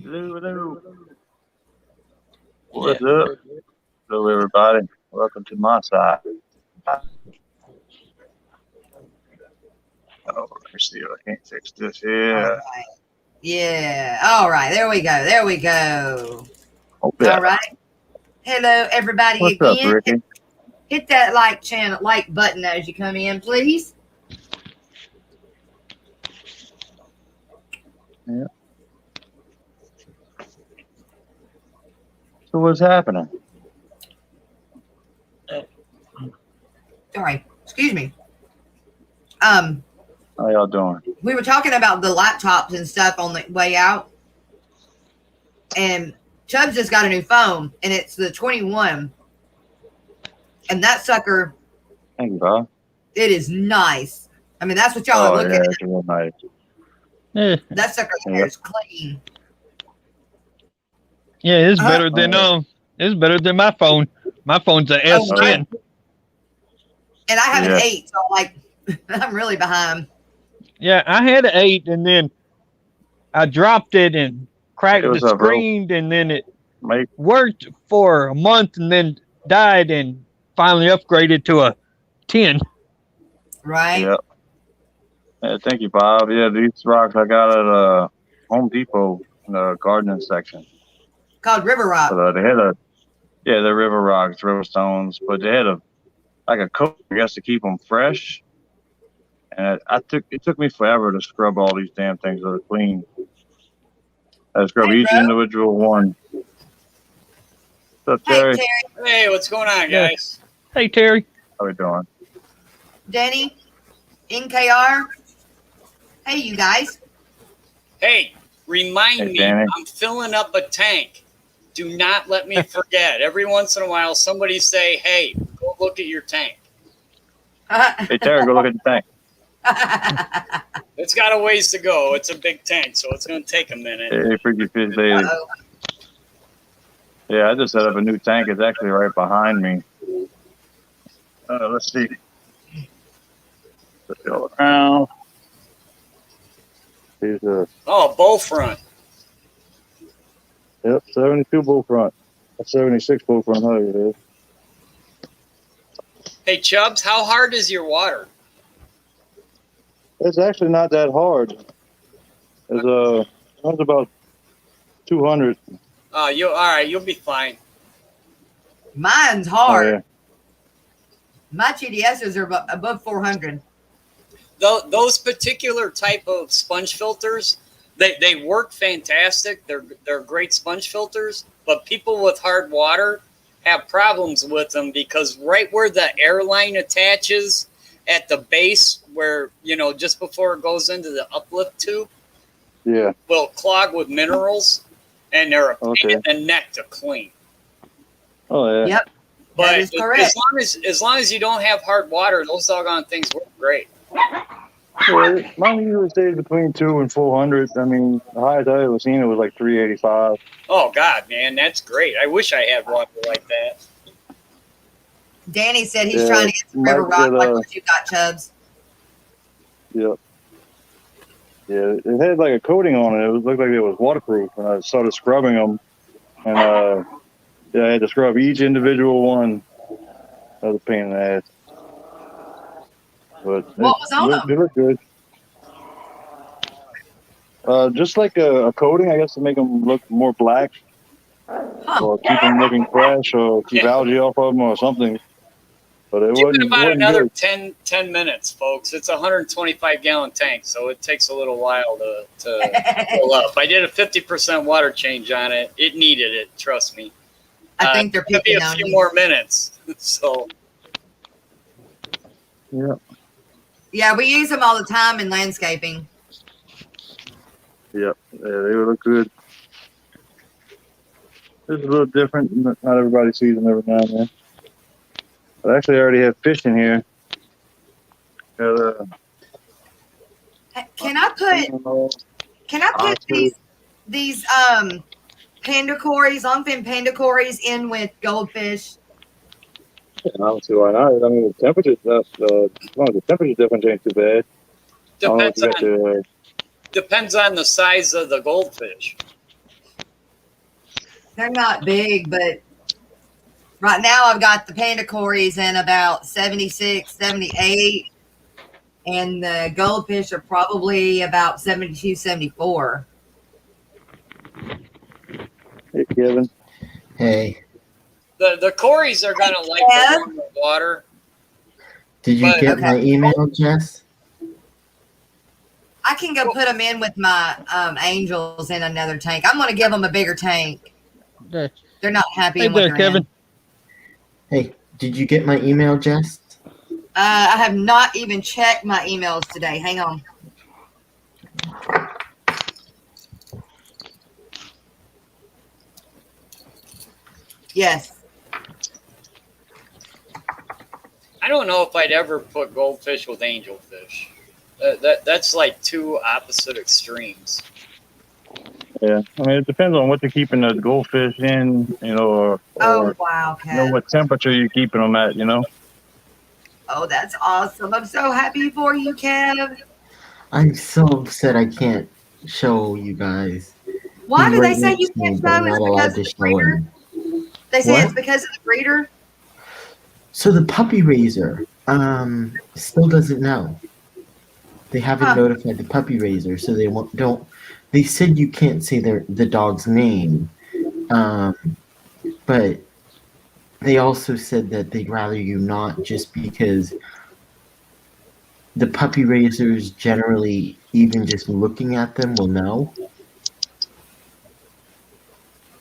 Hello, hello. What's up? Hello, everybody. Welcome to my side. Oh, let me see if I can't fix this All here. right. Yeah. All right. There we go. There we go. Oh, yeah. All right. Hello, everybody What's up, again. Ricky? Hit that like button as you come in, please. Yeah. So what's happening? Sorry. Excuse me. How y'all doing? We were talking about the laptops and stuff on the way out, and Chubbs just got a new phone, and it's the 21, and that sucker, Thank you, Bob. it is nice. I mean, that's what y'all are Oh, looking yeah, at. it's real nice. That sucker Yeah. is clean. Yeah, it's better than it's better than my phone. My phone's a S10. And I have Yeah. an 8, so I'm really behind. Yeah, I had an 8, and then I dropped it and cracked Hey, the what's up, bro? screen, and then it Mate. worked for a month, and then died, and finally upgraded to a 10. Right? Yeah. Yeah, thank you, Bob. Yeah, these rocks I got at Home Depot in the gardening section. Called River Rock. But they had they're river rocks, river stones, but they had a coat, I guess, to keep them fresh. And it took me forever to scrub all these damn things so they're clean. I scrub Hey, each bro. individual one. What's up, Hey, Terry? Terry, Hey, what's going on, guys? Hey, Terry. How we doing? Denny, NKR. Hey, you guys. Hey, remind Hey, me, Danny. I'm filling up a tank. Do not let me forget. Every once in a while, somebody say, hey, go look at your tank. Hey, Terry, go look at the tank. It's got a ways to go. It's a big tank, so it's going to take a minute. Hey, Freaky Fish Baby. Uh-oh. Yeah, I just set up a new tank. It's actually right behind me. Let's see. Let's go around. Here's a Oh, bow front. 72 bull front. A 76 bull front. How it is. Hey, Chubbs, how hard is your water? It's actually not that hard. It's about 200. All right, you'll be fine. Mine's Oh, hard. yeah. Oh. My GDSs are above 400. Those particular type of sponge filters, they work fantastic. They're great sponge filters, but people with hard water have problems with them because right where the airline attaches at the base, where just before it goes into the uplift tube, Yeah. will clog with minerals, and they're a pain Okay. in the neck to clean. Oh, yeah. Yep. But That is correct. as long as you don't have hard water, those doggone things work great. Yeah, mine usually stays between 200 and 400. I mean, the highest I ever seen it was like 385. Oh God, man, that's great. I wish I had water like that. Danny said he's Yeah, trying to get some Mike River Rock said, like what you got, Chubbs. Yep. Yeah, it had like a coating on it. It looked like it was waterproof. And I started scrubbing them, and I had to scrub each individual one. That was a pain in the ass. But What was on them? they look good. Just like a coating, I guess, to make them look more black, or keep them looking fresh, or keep algae off of them, or something. But it Give it wasn't. about wasn't another good. 10 minutes, folks. It's a 125-gallon tank, so it takes a little while to fill up. I did a 50% water change on it. It needed it, trust me. I think they're It's gonna be picking a on few you. more minutes. So Yeah. Yeah, we use them all the time in landscaping. Yep. Yeah, they would look good. It's a little different. Not everybody sees them every now and then. But actually, I already have fish in here. Can I put these panda cories, longfin panda cories in with goldfish? I don't see why not. I mean, the temperature's not. The temperature difference ain't too bad. depends on the size of the goldfish. They're not big, but right now I've got the panda cories in about 76, 78, and the goldfish are probably about 72, 74. Hey, Kevin. Hey, The Corys are gonna like Yeah. the warmer water. did you But- get Okay. my email, Jess? I can go put them in with my angels in another tank. I'm going to give them a bigger tank. Hey They're not happy in what there, they're Kevin. Hey, did you get my email, Jess? in. I have not even checked my emails today. Hang on. Yes. I don't know if I'd ever put goldfish with angelfish. That's like two opposite extremes. Yeah, I mean, it depends on what you're keeping the goldfish in, or Oh, wow, Kev. what temperature you're keeping them at, Oh, that's awesome. I'm so happy for you, Kev. I'm so upset I can't show you guys. Why He's do they right say you next to me, can't but I'm show? Is not it allowed because to of the show breeder? him. They say What? it's because of the breeder? So the puppy raiser still doesn't know. They haven't Huh. notified the puppy raiser, so they don't. They said you can't say the dog's name, but they also said that they'd rather you not, just because the puppy raisers generally, even just looking at them, will know.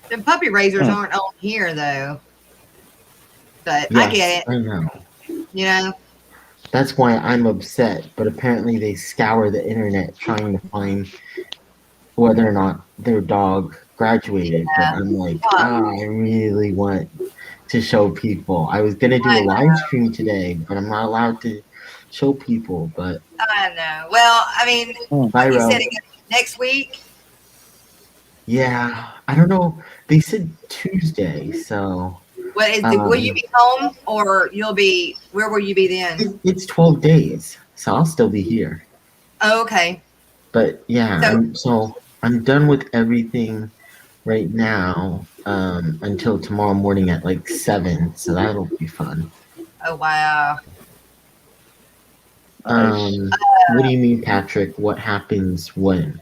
The puppy raisers Hmm. aren't on here, though. But I get I know. it, you know? That's why I'm upset. But apparently, they scour the internet trying to find whether or not their dog graduated. But I'm like, I really want to show people. I was gonna do a live stream today, but I'm not allowed to show people. But I know. Well, I mean, Bye, you Ro. said next week? Yeah, I don't know. They said Tuesday, so What is will you be home or where will you be then? it's 12 days, so I'll still be here. Oh, okay. But yeah, So- I'm done with everything right now until tomorrow morning at like 7, so that'll be fun. Oh, wow. What do you mean, Patrick? What happens when?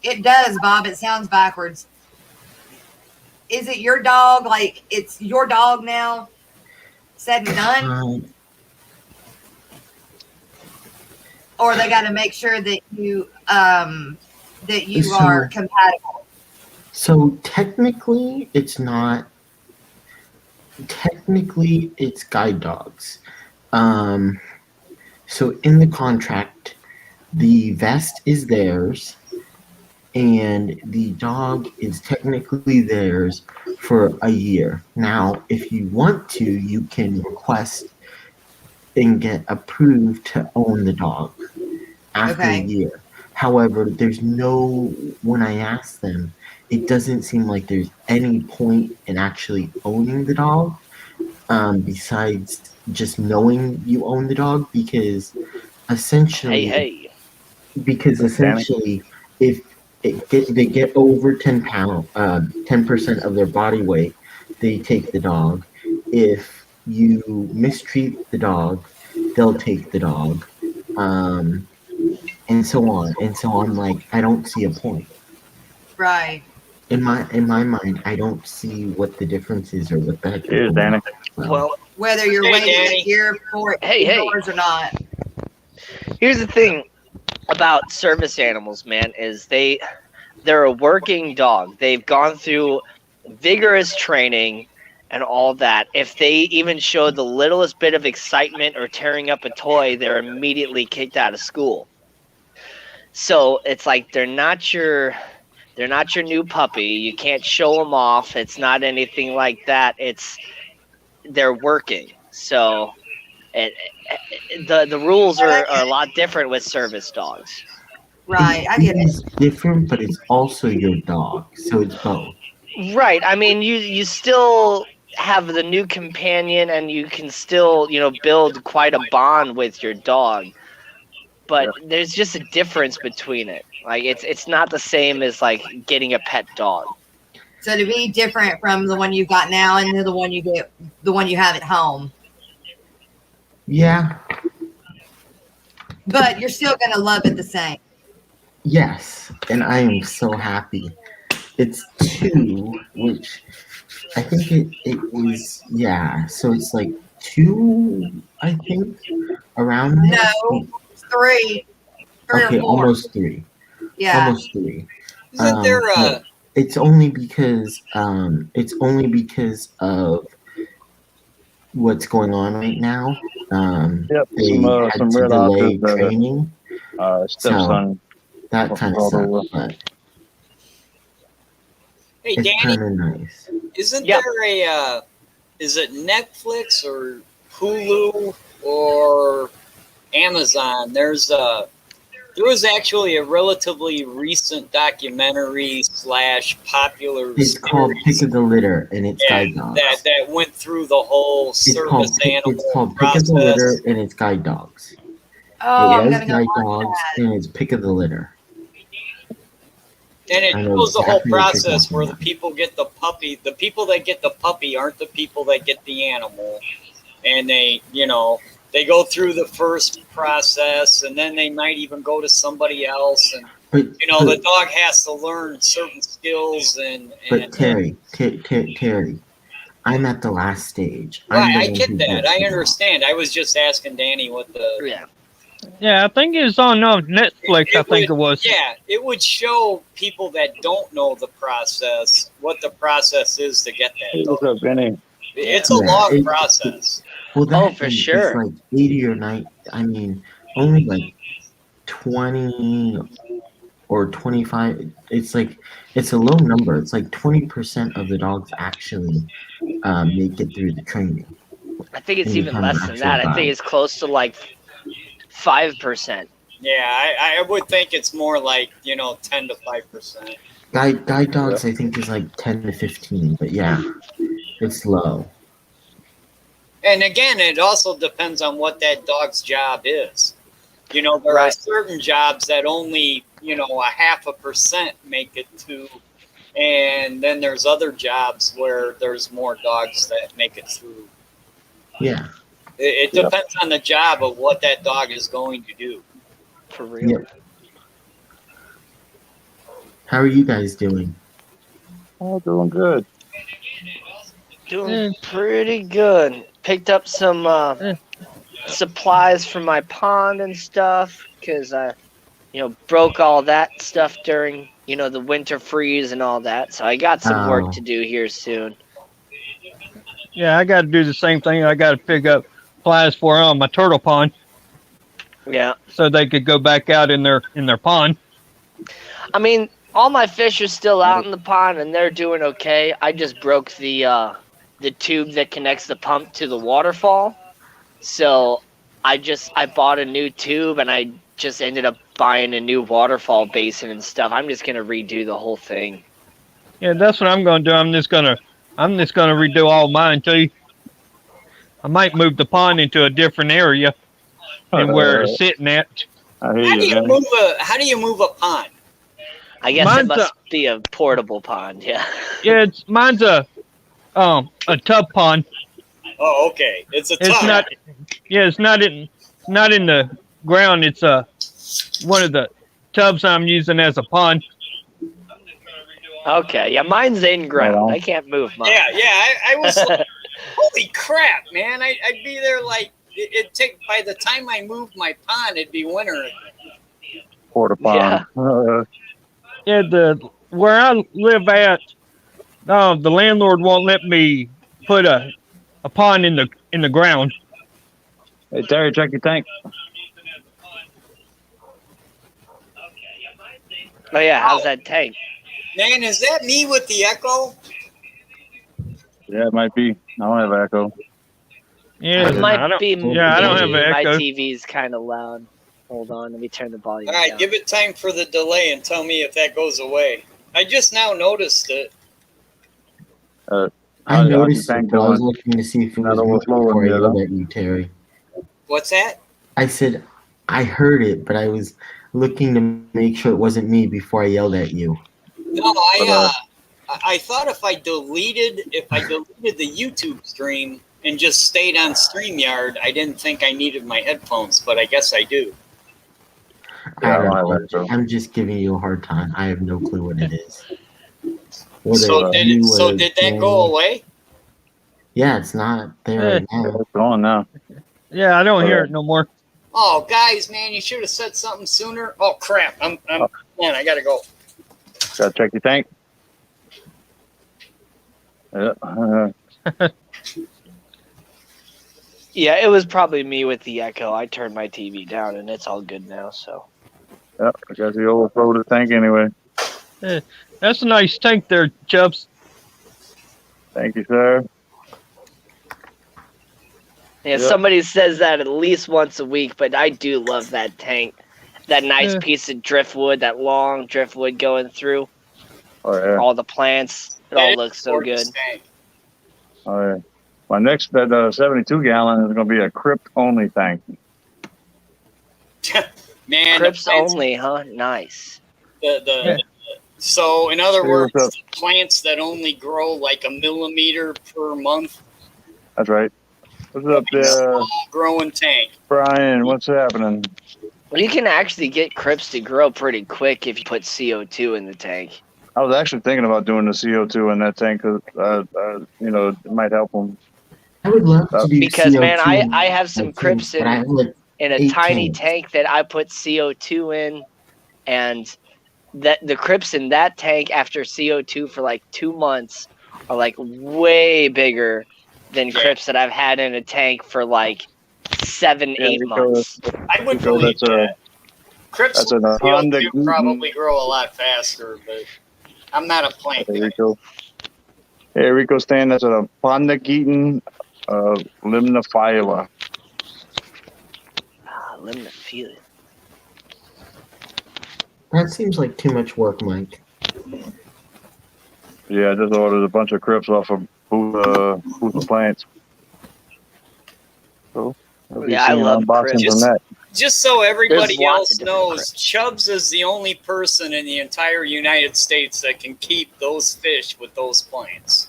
It does, Bob. It sounds backwards. Is it your dog? Like, it's your dog now? Said and done? Or they got to make sure that you are compatible? So technically, it's not. Technically, it's guide dogs. So in the contract, the vest is theirs, and the dog is technically theirs for a year. Now, if you want to, you can request and get approved to own the dog after a year. However, when I ask them, it doesn't seem like there's any point in actually owning the dog, besides just knowing you own the dog, because essentially, if they get over 10% of their body weight, they take the dog. If you mistreat the dog, they'll take the dog, and so on. And so I'm like, I don't see a point. Right. In my mind, I don't see what the difference is or what the heck. Cheers, Danny. Well, Whether you're waiting a year for it Hey. yours or not. here's the thing about service animals, man, is they're a working dog. They've gone through vigorous training and all that. If they even show the littlest bit of excitement or tearing up a toy, they're immediately kicked out of school. So it's like they're not your new puppy. You can't show them off. It's not anything like that. They're working. So the rules are a lot different with service dogs. Right. I get it. It's different, but it's also your dog, so it's both. Right. I mean, you still have the new companion, and you can still build quite a bond with your dog. But there's just a difference between it. Like it's not the same as like getting a pet dog. So to be different from the one you've got now and the one you have at home. Yeah. But you're still gonna love it the same. Yes. And I am so happy. It's 2, which I think it is, yeah. So it's like 2, I think, around there. No, it's 3. 3 Okay, or 4. almost 3. Yeah. Almost 3. Isn't there but it's only because of what's going on right now. Yep, They had some to red delay otters. training, Stepson. that kind of brought sucks, over. but hey, it's Danny, kind of nice. isn't Yeah. there a is it Netflix or Hulu or Amazon? There was actually a relatively recent documentary / popular It's called series Pick of the Litter, and it's yeah, guide dogs. that went through the whole service animal It's called Pick process. of the Litter, and it's guide dogs. Oh, It I'm was gonna go guide watch dogs, that. and it's Pick of the Litter. And it I know shows the whole exactly what you're process talking where the about. people get the puppy. The people that get the puppy aren't the people that get the animal. And they go through the first process and then they might even go to somebody else. And, But the dog has to learn certain skills but Terry, I'm at the last stage. I'm the I one get who that. gets I the understand. I was just asking Danny what the. Yeah. Yeah, I think it was on Netflix. I think it was. Yeah, it would show people that don't know the process what the process is to get that Hey, dog. what's up, Benny? It's a Yeah, long process. Well, that for and sure. It's like 80 or 90. I mean, only like 20 or 25. It's a low number. It's like 20% of the dogs actually make it through the training. I think it's and even become an less than actual that. I think guide. it's close to like 5%. Yeah, I would think it's more like 10 to 5%. Guide dogs, I think, is like 10 to 15, but yeah, it's low. And again, it also depends on what that dog's job is. There are Right. certain jobs that only, a 0.5% make it to, and then there's other jobs where there's more dogs that make it through. Yeah. It depends on the job of what that dog is going to do. For real. Yep. How are you guys doing? Oh, doing good. Doing pretty good. Picked up some supplies for my pond and stuff because I, broke all that stuff during, the winter freeze and all that. So I got some work to do here soon. Yeah, I got to do the same thing. I got to pick up flies for on my turtle pond. Yeah. So they could go back out in their pond. I mean, all my fish are still out in the pond and they're doing okay. I just broke the tube that connects the pump to the waterfall. So I bought a new tube and I just ended up buying a new waterfall basin and stuff. I'm just gonna redo the whole thing. Yeah, that's what I'm going to do. I'm just going to redo all mine too. I might move the pond into a different area than where it's sitting at. I hear you, Benny. How do you move a pond? I guess Mine's it must be a portable pond. Yeah. Yeah, mine's a tub pond. Oh, okay. It's a tub. It's not. Yeah, it's not in the ground. It's one of the tubs I'm using as a pond. Okay. Yeah, mine's in ground. Right on. I can't move mine. Yeah. I was like, holy crap, man! I'd be there like it'd take. By the time I moved my pond, it'd be winter. Porta pond. Yeah, where I live at, the landlord won't let me put a pond in the ground. Hey, Terry, check your tank. Oh yeah, how's that tank? Man, is that me with the echo? Yeah, it might be. I don't have echo. Yeah, It might be. Yeah, I don't have me. an My echo. TV's kind of loud. Hold on, let me turn the volume All right, down. give it time for the delay and tell me if that goes away. I just now noticed it. I noticed tank it, but I was going. looking to see if it was Not me overflowing before I yet, yelled huh? at you, Terry. What's that? I said I heard it, but I was looking to make sure it wasn't me before I yelled at you. No, I thought if I deleted the YouTube stream and just stayed on StreamYard, I didn't think I needed my headphones, but I guess I do. I Yeah, I don't don't have know. that, I'm just giving you a hard time. I have no clue what it is. So did that go away? Yeah, it's not there right now. It's on now. Yeah, I don't hear it no more. Oh, guys, man, you should have said something sooner. Oh crap! Man, I gotta go. Gotta check your tank. Yeah. Yeah, it was probably me with the echo. I turned my TV down, and it's all good now. So I got the overflow the tank anyway. That's a nice tank there, Chubbs. Thank you, sir. yeah, Yep. somebody says that at least once a week, but I do love that tank. That nice Yeah. piece of driftwood, that long driftwood going through Oh yeah. all the plants. It all looks so good. Oh yeah. My next that 72 gallon is going to be a crypt only tank. Man, Crips only, huh? Nice. So in other Hey, words, what's plants that only grow like a millimeter per month. That's right. What's up there, Growing tank. Brian? What's happening? Well, you can actually get crips to grow pretty quick if you put CO2 in the tank. I was actually thinking about doing the CO2 in that tank because, it might help them. I would love to do Because, CO2 man, I have some crips but I have like in a 8 tiny tanks. tank that I put CO2 in, and that the crips in that tank after CO2 for like 2 months are like way bigger than crips that I've had in a tank for like 7-8 months. I would So believe that's a that. Crips that's an with Honda CO2 probably grow a lot faster, but I'm not a plant Hey, guy. Rico. Hey, Rico Stan, that's a Honda Keaton limnophylla. Let me feel it. That seems like too much work, Mike. Yeah, I just ordered a bunch of crips off of Booth Plants. So, I'll be Yeah, I seeing love unboxing crips. from that. Just so everybody There's lots else of different knows, crips. Chubbs is the only person in the entire United States that can keep those fish with those plants.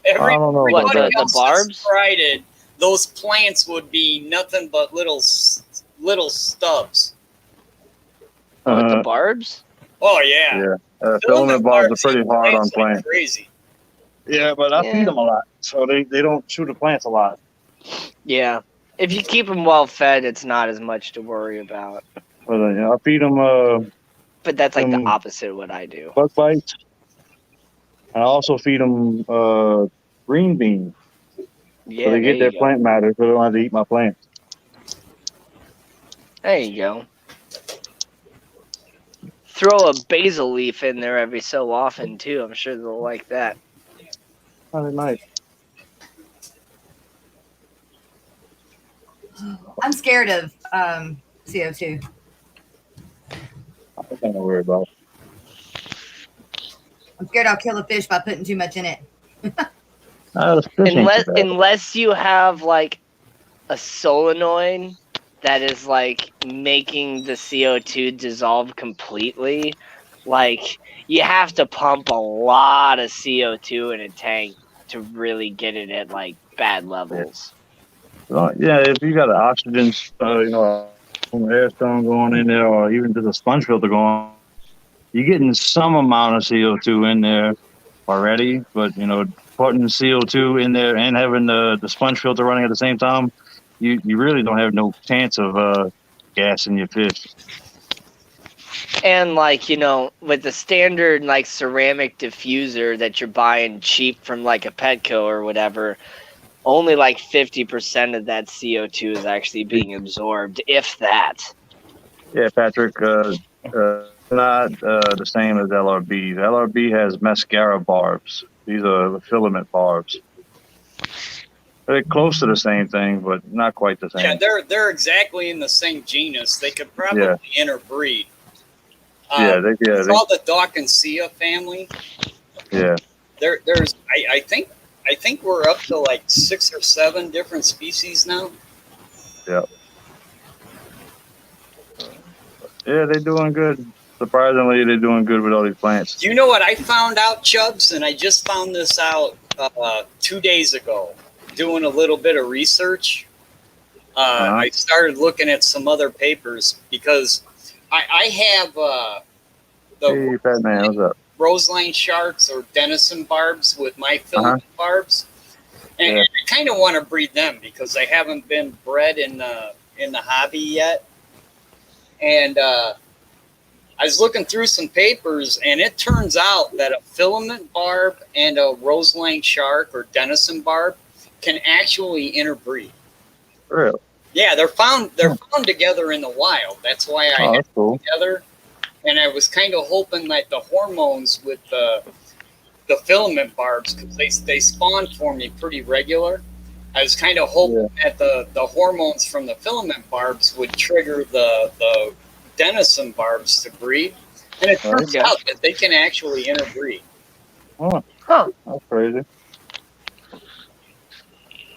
I don't know about Everybody that. The else barbs? that's tried it, those plants would be nothing but little stubs. With the barbs? Oh yeah, Yeah. Filament barbs are pretty hard on like plants. crazy. Yeah, but I Yeah. feed them a lot, so they don't chew the plants a lot. Yeah. If you keep them well fed, it's not as much to worry about. But I feed them But that's like the Um, opposite of what I do. bug bites. And I also feed them green beans, Yeah, so they there get you their go. plant matter, so they don't have to eat my plants. There you go. Throw a basil leaf in there every so often too. I'm sure they'll like that. Oh, they might. I'm scared of CO2. I don't worry about it. I'm scared I'll kill a fish by putting too much in it. Unless you have like a solenoid that is like making the CO2 dissolve completely, like you have to pump a lot of CO2 in a tank to really get it at like bad levels. Well, yeah, if you got an oxygen, air stone going in there, or even just a sponge filter going, you're getting some amount of CO2 in there already. But putting CO2 in there and having the sponge filter running at the same time, you really don't have no chance of gas in your fish. And like, with the standard like ceramic diffuser that you're buying cheap from like a Petco or whatever, only like 50% of that CO2 is actually being absorbed, if that. Yeah, Patrick, not the same as LRBs. LRB has mascara barbs. These are filament barbs. They're close to the same thing, but not quite the same. Yeah, they're exactly in the same genus. They could probably interbreed. It's all the Dawkinsia family. Yeah. There's I think we're up to like 6 or 7 different species now. Yeah. Yeah, they're doing good. surprisingly, they're doing good with all these plants. Do you know what I found out, Chubbs? And I just found this out 2 days ago, doing a little bit of research. I started looking at some other papers because I have Hey, the fat man, what's up? roseline sharks or denison barbs with my filament barbs, and Yeah. I kind of want to breed them because they haven't been bred in the hobby yet. And I was looking through some papers, and it turns out that a filament barb and a roseline shark or denison barb can actually interbreed. Really? Yeah, they're found together in the wild. That's why I Oh, had that's them cool. together. And I was kind of hoping that the hormones with the filament barbs, because they spawn for me pretty regular. I was kind of hoping that the hormones from the filament barbs would trigger the denison barbs to breed. And it turns Okay. out that they can actually interbreed. Oh, Huh. that's crazy.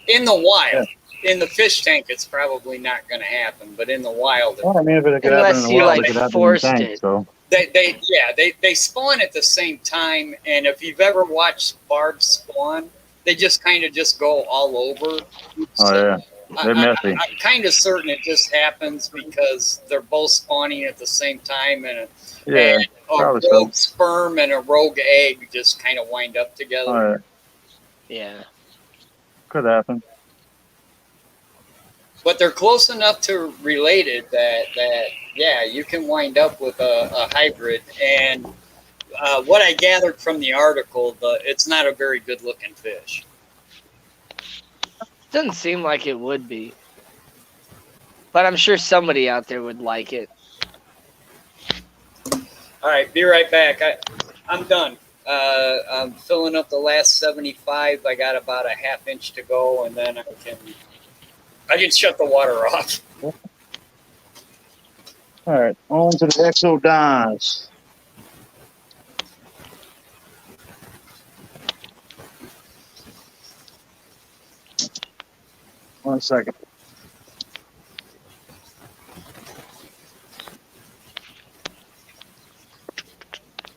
In the wild. Yeah. In the fish tank, it's probably not going to happen, but in the wild, Well, I mean, if it could happen Unless in the you, wild, like, it could happen in the forced tank. it. So, they spawn at the same time. And if you've ever watched barbs spawn, they just kind of just go all over. oh yeah, they're messy. I'm kind of certain it just happens because they're both spawning at the same time, and Yeah, a probably rogue so. sperm and a rogue egg just kind of wind up together. All right, Yeah. could happen. But they're close enough to related that yeah, you can wind up with a hybrid. And what I gathered from the article, it's not a very good looking fish. Doesn't seem like it would be. But I'm sure somebody out there would like it. All right, be right back. I'm done. I'm filling up the last 75. I got about a half inch to go, and then I can shut the water off. All right, on to the exodons. One second.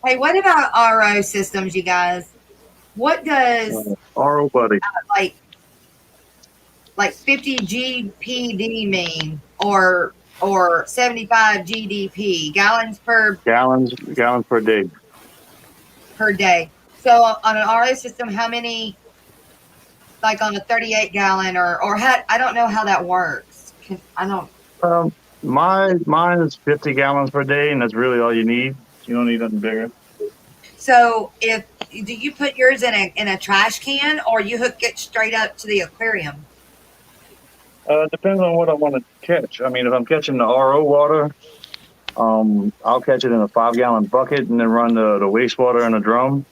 Hey, what about RO systems, you guys? What does RO buddy. like 50 GPD mean, or 75 GDP, gallons Gallons per day. per day? So on an RO system, how many? Like on a 38 gallon, or how, I don't know how that works. I don't. Mine is 50 gallons per day, and that's really all you need. You don't need nothing bigger. So do you put yours in a trash can, or you hook it straight up to the aquarium? Depends on what I want to catch. I mean, if I'm catching the RO water, I'll catch it in a 5-gallon bucket and then run the wastewater in a drum.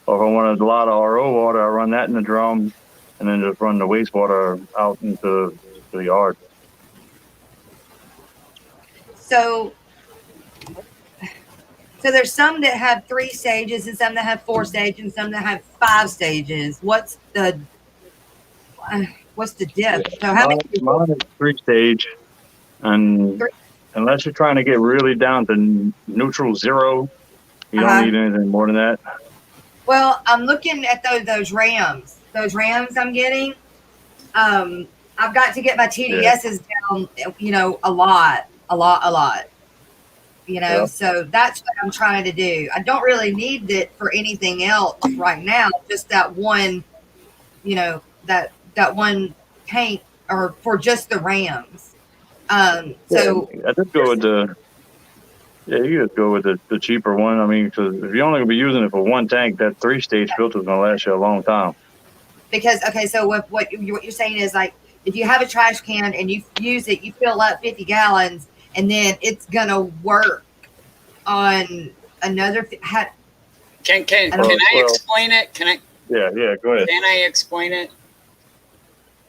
Or if I want a lot of RO water, I run that in the drum and then just run the wastewater out into the yard. So there's some that have 3 stages, and some that have 4 stages, and some that have 5 stages. What's the diff? So how many? Mine is 3-stage, and unless you're trying to get really down to neutral 0, you don't need anything more than that. Well, I'm looking at those rams. Those rams I'm getting. I've got to get my TDSs down. A lot. So that's what I'm trying to do. I don't really need it for anything else right now. Just that one, that one tank, or for just the rams. So I just go with you just go with the cheaper one. I mean, because if you're only gonna be using it for one tank, that 3-stage filter is gonna last you a long time. Because so what you're saying is, like, if you have a trash can and you use it, you fill up 50 gallons, and then it's gonna work on another. Can I explain it? Can I? Yeah, go ahead. Can I explain it?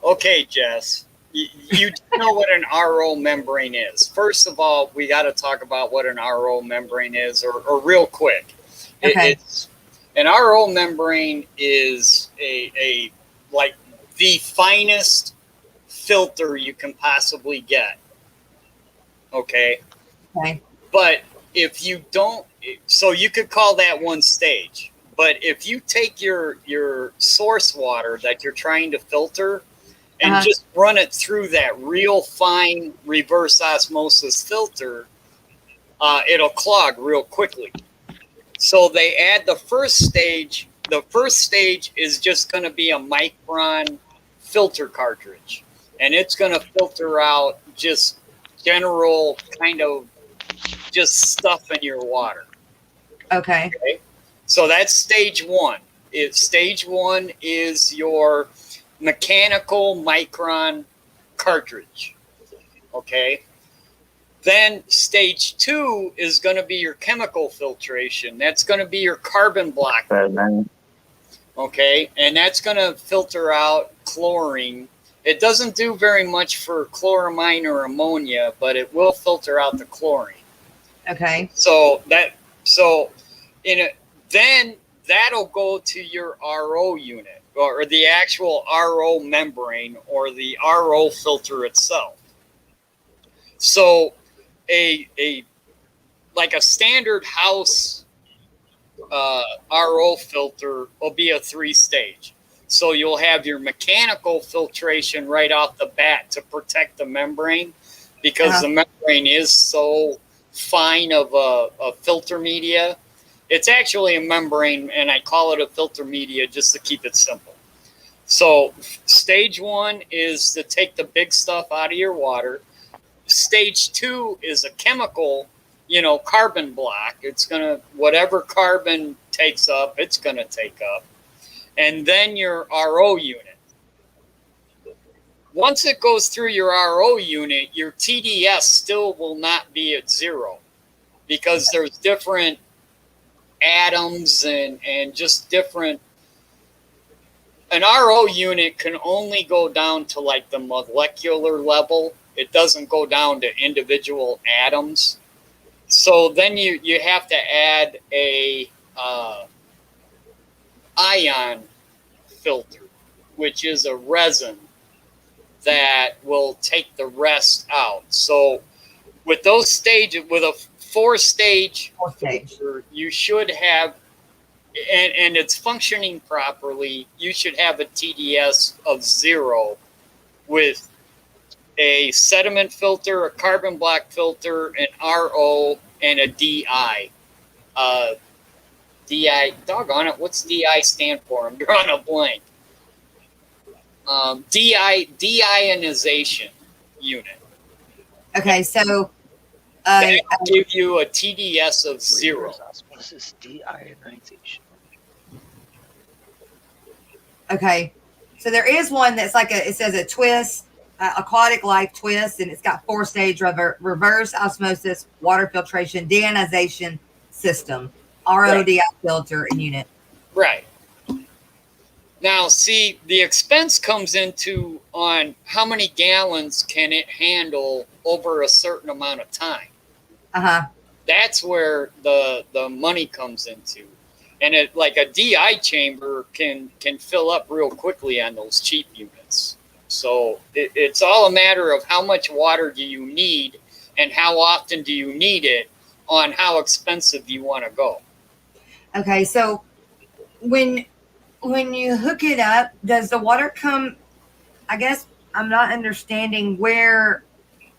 Okay, Jess. You know what an RO membrane is. First of all, we got to talk about what an RO membrane is, or real quick. Okay. It's an RO membrane is a like the finest filter you can possibly get. Okay. Okay. But if you don't, so you could call that one stage. But if you take your source water that you're trying to filter and just run it through that real fine reverse osmosis filter, it'll clog real quickly. So they add the first stage. The first stage is just going to be a micron filter cartridge, and it's going to filter out just general kind of just stuff in your water. Okay. So that's stage one. Stage one is your mechanical micron cartridge. Okay. Then stage two is going to be your chemical filtration. That's going to be your carbon block. Okay. And that's going to filter out chlorine. It doesn't do very much for chloramine or ammonia, but it will filter out the chlorine. Okay. Then that'll go to your RO unit or the actual RO membrane or the RO filter itself. So like a standard house RO filter will be a 3-stage. So you'll have your mechanical filtration right off the bat to protect the membrane, because the membrane is so fine of a filter media. It's actually a membrane, and I call it a filter media just to keep it simple. So stage one is to take the big stuff out of your water. Stage two is a chemical, carbon block. It's going to, whatever carbon takes up, it's going to take up. And then your RO unit. Once it goes through your RO unit, your TDS still will not be at 0, because there's different atoms and just different. An RO unit can only go down to like the molecular level. It doesn't go down to individual atoms. So then you have to add a ion filter, which is a resin that will take the rest out. So with those stages, with a 4-stage filter, you should have, and it's functioning properly, you should have a TDS of 0 with a sediment filter, a carbon block filter, an RO, and a DI. DI, doggone it, what's DI stand for? I'm drawing a blank. Deionization unit. Okay, so that will give you a TDS of 0. Osmosis deionization. Okay, so there is one that's like it says a twist, aquatic life twist, and it's got 4-stage reverse osmosis water filtration deionization system, RODI filter and unit. Right. Now, see, the expense comes into on how many gallons can it handle over a certain amount of time. That's where the money comes into. And it, like a DI chamber can fill up real quickly on those cheap units. So it's all a matter of how much water do you need and how often do you need it on how expensive you want to go. Okay, so when you hook it up, does the water come, I guess I'm not understanding where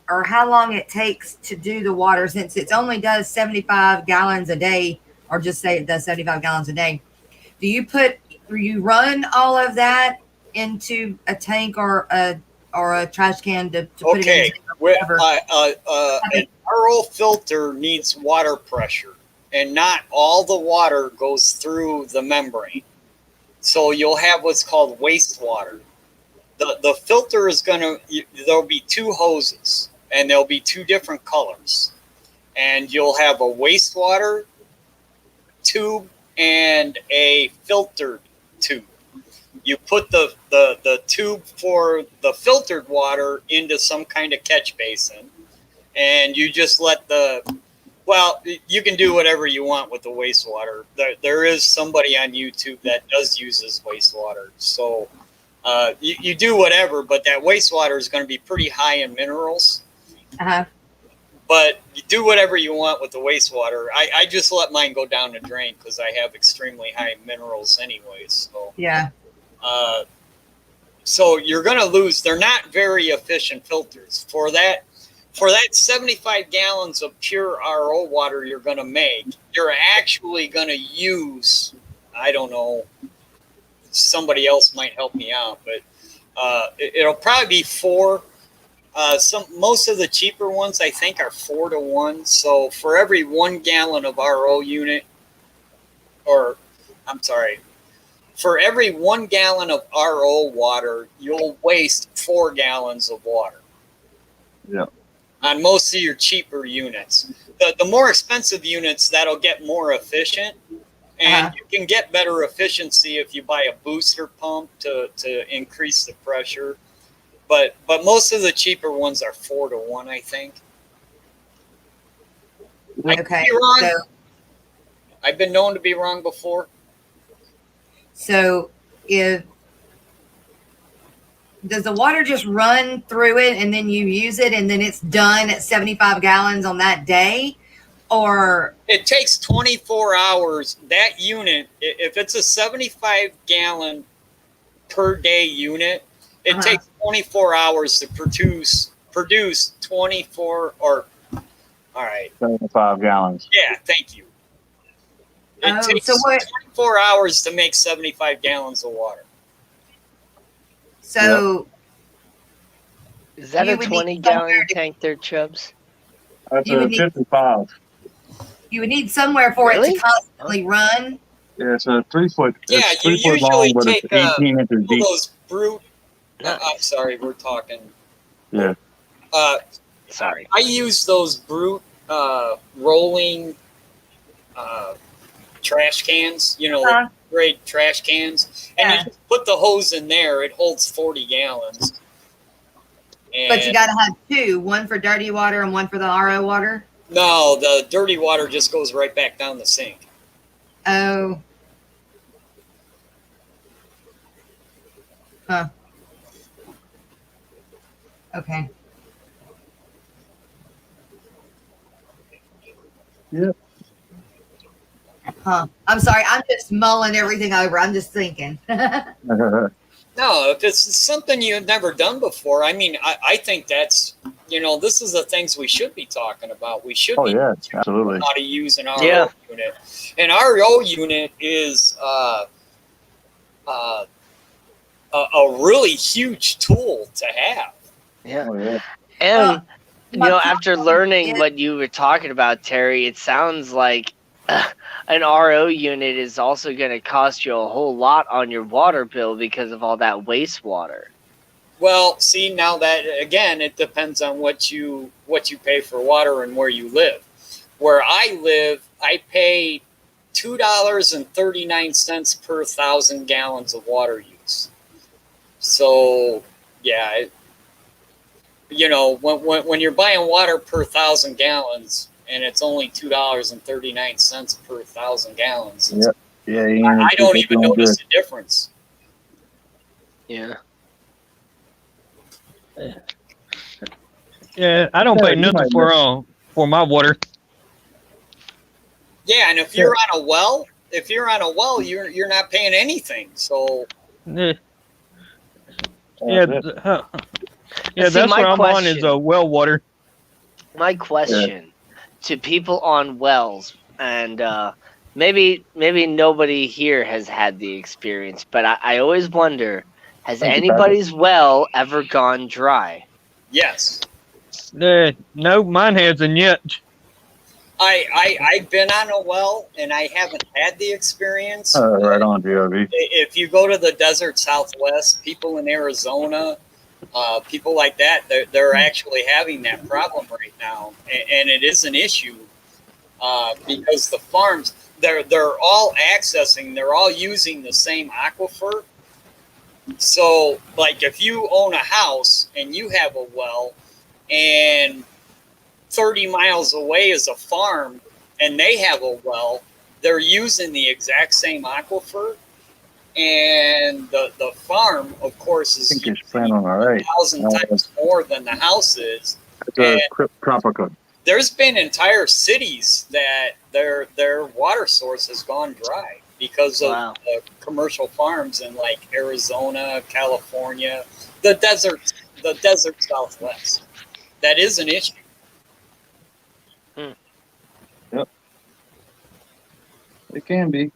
or how long it takes to do the water, since it only does 75 gallons a day, or just say it does 75 gallons a day. Do you run all of that into a tank or a trash can to put it in? An RO filter needs water pressure, and not all the water goes through the membrane. So you'll have what's called wastewater. The filter is there'll be 2 hoses, and there'll be 2 different colors. And you'll have a wastewater tube and a filtered tube. You put the tube for the filtered water into some kind of catch basin, and you just let you can do whatever you want with the wastewater. There is somebody on YouTube that uses wastewater. So you do whatever, but that wastewater is going to be pretty high in minerals. But you do whatever you want with the wastewater. I just let mine go down the drain because I have extremely high minerals anyways. So Yeah. so you're going to lose. They're not very efficient filters for that. For that 75 gallons of pure RO water you're going to make, you're actually going to use, I don't know, somebody else might help me out, but it'll probably be 4. Most of the cheaper ones I think are 4-to-1. So for every 1 gallon of RO unit, or I'm sorry, for every 1 gallon of RO water, you'll waste 4 gallons of water. Yeah. On most of your cheaper units. The more expensive units, that'll get more efficient. And you can get better efficiency if you buy a booster pump to increase the pressure. But most of the cheaper ones are 4-to-1, I think. I could be wrong. So, I've been known to be wrong before. so does the water just run through it and then you use it and then it's done at 75 gallons on that day? Or it takes 24 hours. That unit, if it's a 75 gallon per day unit, it takes 24 hours to produce 24 or all right. 75 gallons. Yeah, thank you. It takes 24 hours to make 75 gallons of water. So Is that a 20-gallon tank there, Chubbs? That's a 55. You would need somewhere for it to constantly run. Yeah, it's a 3 foot. Yeah, it's you 3 foot usually long, but take it's 18 inches deep. those brute. I'm sorry, we're talking. Yeah. Sorry. I use those brute rolling trash cans. You know, like great trash cans, and you just put the hose in there. It holds 40 gallons. And But you got to have 2, one for dirty water and one for the RO water. no, the dirty water just goes right back down the sink. Oh. Huh. Okay. Yeah. Huh. I'm sorry. I'm just mulling everything over. I'm just thinking. No, if it's something you've never done before, I mean, I think that's, you know, this is the things we should be talking about. We should be absolutely. how to use an RO unit. An RO unit is a really huge tool to have. Yeah. Oh, yeah. And, you know, after learning what you were talking about, Terry, it sounds like an RO unit is also going to cost you a whole lot on your water bill because of all that wastewater. Well, see, now that, again, it depends on what you pay for water and where you live. Where I live, I pay $2.39 per 1,000 gallons of water use. So, yeah, you know, when you're buying water per 1,000 gallons and it's only $2.39 per 1,000 gallons, I don't even notice the difference. Yeah, I don't pay nothing for my water. Yeah, and if you're on a well, you're not paying anything. So that's See, what I'm on is well water. My question to people on wells, and maybe nobody here has had the experience, but I always wonder, has anybody's well ever gone dry? yes. No, mine hasn't yet. I've been on a well and I haven't had the experience. Right on, GRV. If you go to the desert Southwest, people in Arizona, people like that, they're actually having that problem right now, and it is an issue because the farms they're all using the same aquifer. So, like, if you own a house and you have a well, and 30 miles away is a farm and they have a well, they're using the exact same aquifer, and the farm, of course, is 1,000 times more than the house is. It's a Tropica. there's been entire cities that their water source has gone dry because of Wow. commercial farms in like Arizona, California, the desert Southwest. That is an issue. Yep. It can be.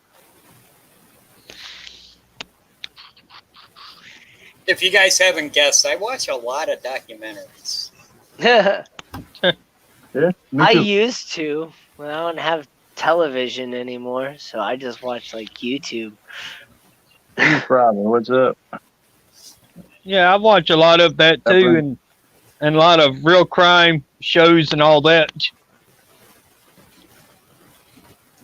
If you guys haven't guessed, I watch a lot of documentaries. Yeah, me I too. used to. Well, I don't have television anymore, so I just watch like YouTube. Probably. What's up? Yeah, I watch a lot of that too, Pepper. and a lot of real crime shows and all that.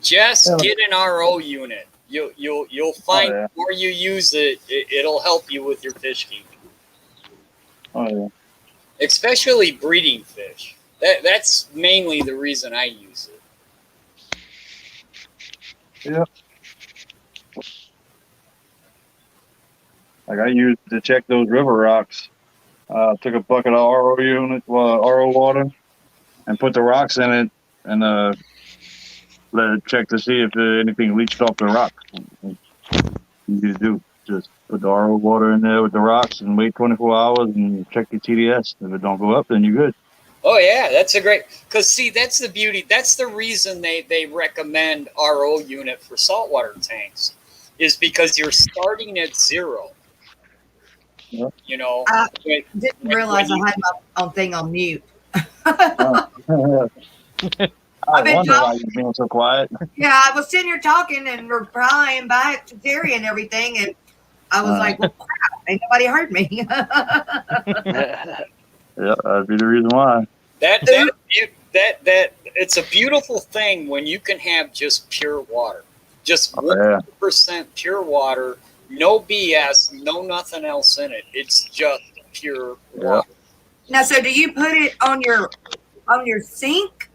Just Yeah. get an RO unit. You'll find yeah. the more you use it, it'll help you with your fish keeping, Oh yeah. especially breeding fish. That's mainly the reason I use it. Yep. Like I used to check those river rocks. Took a bucket of RO water, and put the rocks in it, and let it check to see if anything leached off the rock. Easy to do. Just put the RO water in there with the rocks and wait 24 hours and check your TDS. If it don't go up, then you're good. Oh yeah, that's a great. Because see, that's the beauty. That's the reason they recommend RO unit for saltwater tanks, is because you're starting at zero. Yep. You know, I when- didn't when realize I you- had my own thing on mute. I been wonder why talking- you're being so quiet. Yeah, I was sitting here talking and replying back to Terry and everything, and I was like, "Well, crap! Ain't nobody heard me." Yeah, that'd be the reason why. that it's a beautiful thing when you can have just pure water, just Oh, yeah. 100% pure water, no BS, no nothing else in it. It's just pure water. Now, so do you put it on your sink,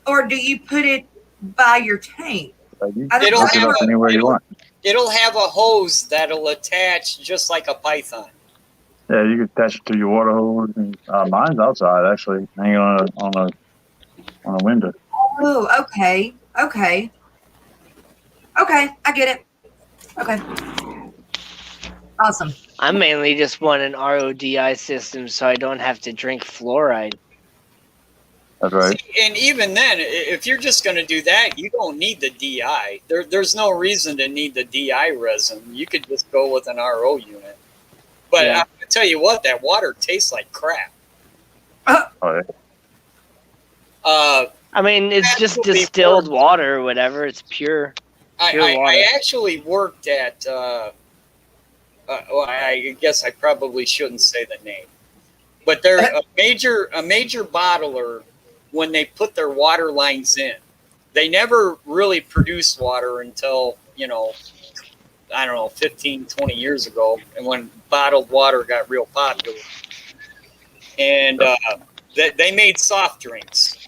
or do you put it by your tank? Like, you I don't It'll hook it have up a- anywhere you want. It'll have a hose that'll attach just like a python. Yeah, you can attach it to your water hose. And, mine's outside actually, hanging on a window. Oh, okay, I get it. Okay, awesome. I mainly just want an RODI system so I don't have to drink fluoride. That's right. See, and even then, if you're just going to do that, you don't need the DI. There's no reason to need the DI resin. You could just go with an RO unit. But Yeah. I can tell you what, that water tastes like crap. Oh, yeah. I mean, it's That's just what we distilled work. water or whatever. It's pure. Pure I water. actually worked at, well, I guess I probably shouldn't say the name. But they're a major bottler. When they put their water lines in, they never really produced water until, I don't know, 15, 20 years ago, and when bottled water got real popular. And they made soft drinks.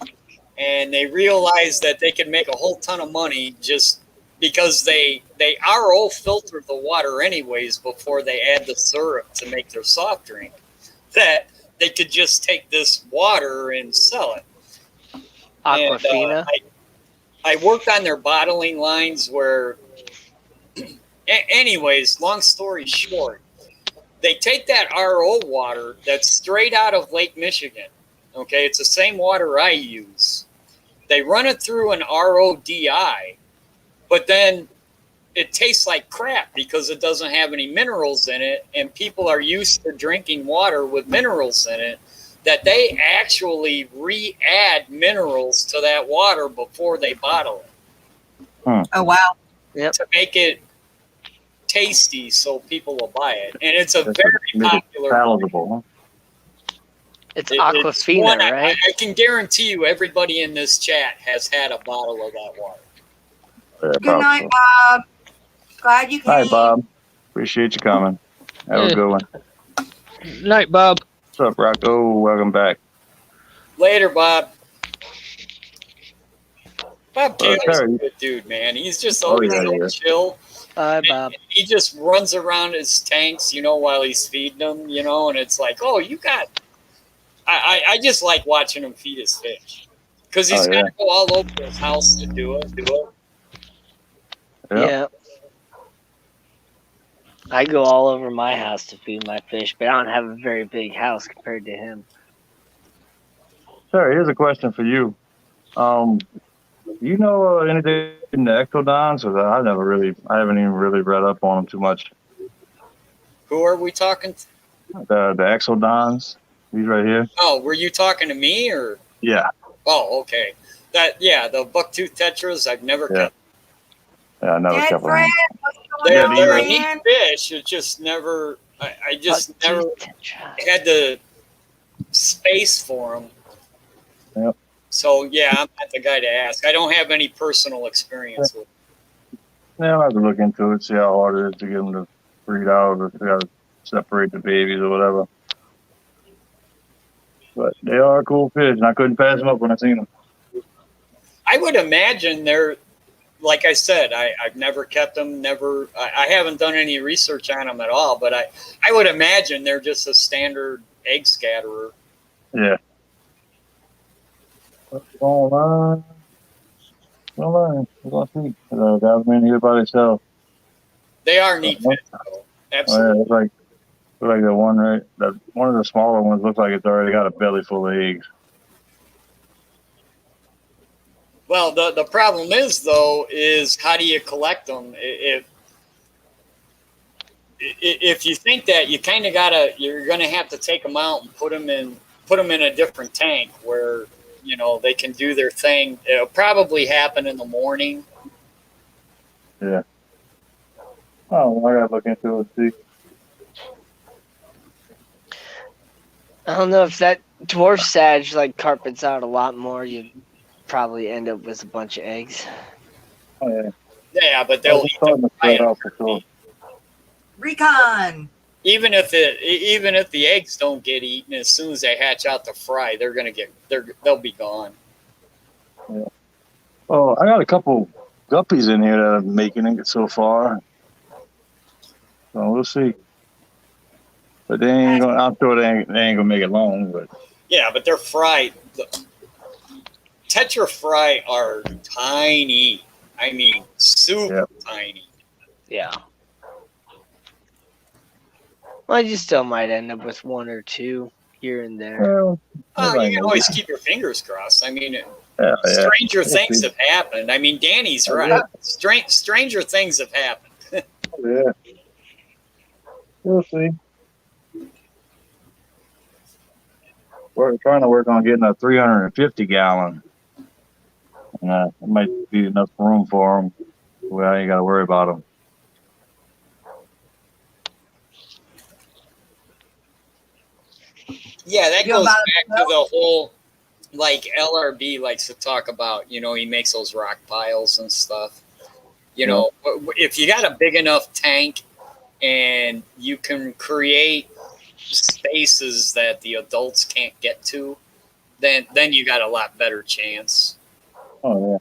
And they realized that they could make a whole ton of money just because they RO filter the water anyways before they add the syrup to make their soft drink. That they could just take this water and sell it. Aquafina. And, I worked on their bottling lines where, anyways, long story short, they take that RO water that's straight out of Lake Michigan. Okay, it's the same water I use. They run it through an RODI, but then it tastes like crap because it doesn't have any minerals in it, and people are used to drinking water with minerals in it, that they actually re-add minerals to that water before they bottle it Oh wow. to make it tasty so people will buy it. And it's a Make very it popular. palatable. It's It's Aquafina, one right? I can guarantee you everybody in this chat has had a bottle of that water. Huh? Yeah, Good probably night, so. Bob. Glad you came. Hi, Bob. Appreciate you coming. Have Yeah. a good one. Night, Bob. What's up, Rocco? Welcome back. Later, Bob. Bob Taylor's a Terry. good dude, man. He's just Oh, always yeah, so yeah. chill. Bye, Bob. He just runs around his tanks, while he's feeding them, and it's like, oh, you got. I just like watching him feed his fish. because he's Oh, got yeah. to go all over his house to do it. Yeah. I go all over my house to feed my fish, but I don't have a very big house compared to him. Sir, here's a question for you. You know anything in the ectodons? Or I haven't even really read up on them too much. Who are we talking to? The exodons, these right here. Oh, were you talking to me or? Yeah, Oh, okay. The bucktooth tetras. I've never yeah. kept. Yeah, I never Dead kept Fred, them. what's going Yeah, on, They're a neat man? fish. It just never. I just never Tetra. had the space for them. Yep. So yeah, I'm not the guy to ask. I don't have any personal experience with. Yeah, I'll have to look into it, see how hard it is to get them to breed out, or if they got to separate the babies or whatever. But they are cool fish, and I couldn't pass them up when I seen them. I would imagine they're, like I said, I've never kept them. Never. I haven't done any research on them at all. But I would imagine they're just a standard egg scatterer. Yeah. Online. Online. We're going to see. Got them in here by themselves. They are neat fish, though. Oh, Absolutely. yeah, it's like the one right. That one of the smaller ones looks like it's already got a belly full of eggs. Well, the problem is though, is how do you collect them? If you think that, you kind of you're gonna have to take them out and put them in a different tank where they can do their thing. It'll probably happen in the morning. Yeah. Oh, well, I gotta look into it. See. I don't know if that dwarf sage like carpets out a lot more. You'd probably end up with a bunch of eggs. Oh yeah. Yeah, but they'll It's eat starting them to spread right out for sure. Recon. even if the eggs don't get eaten, as soon as they hatch out to fry, they'll be gone. Yeah. Oh, I got a couple guppies in here that I'm making it so far. So we'll see. But they ain't gonna. I'm sure they ain't gonna make it long. But Yeah, but they're fried. Tetra fry are tiny. I mean, super tiny. Yeah. Well, you still might end up with one or two here and there. well, Oh, everybody you can knows. always keep your fingers crossed. I mean, Yeah, stranger We'll things see. have happened. I mean, Danny's Oh, right. Stranger things have happened. Yeah. We'll see. We're trying to work on getting a 350 gallon. It might be enough room for them. Well, I ain't got to worry about them. Yeah, that You goes about back to the whole, like LRB likes to talk about. He makes those rock piles and stuff. If you got a big enough tank and you can create spaces that the adults can't get to, then you got a lot better chance. Oh, yeah.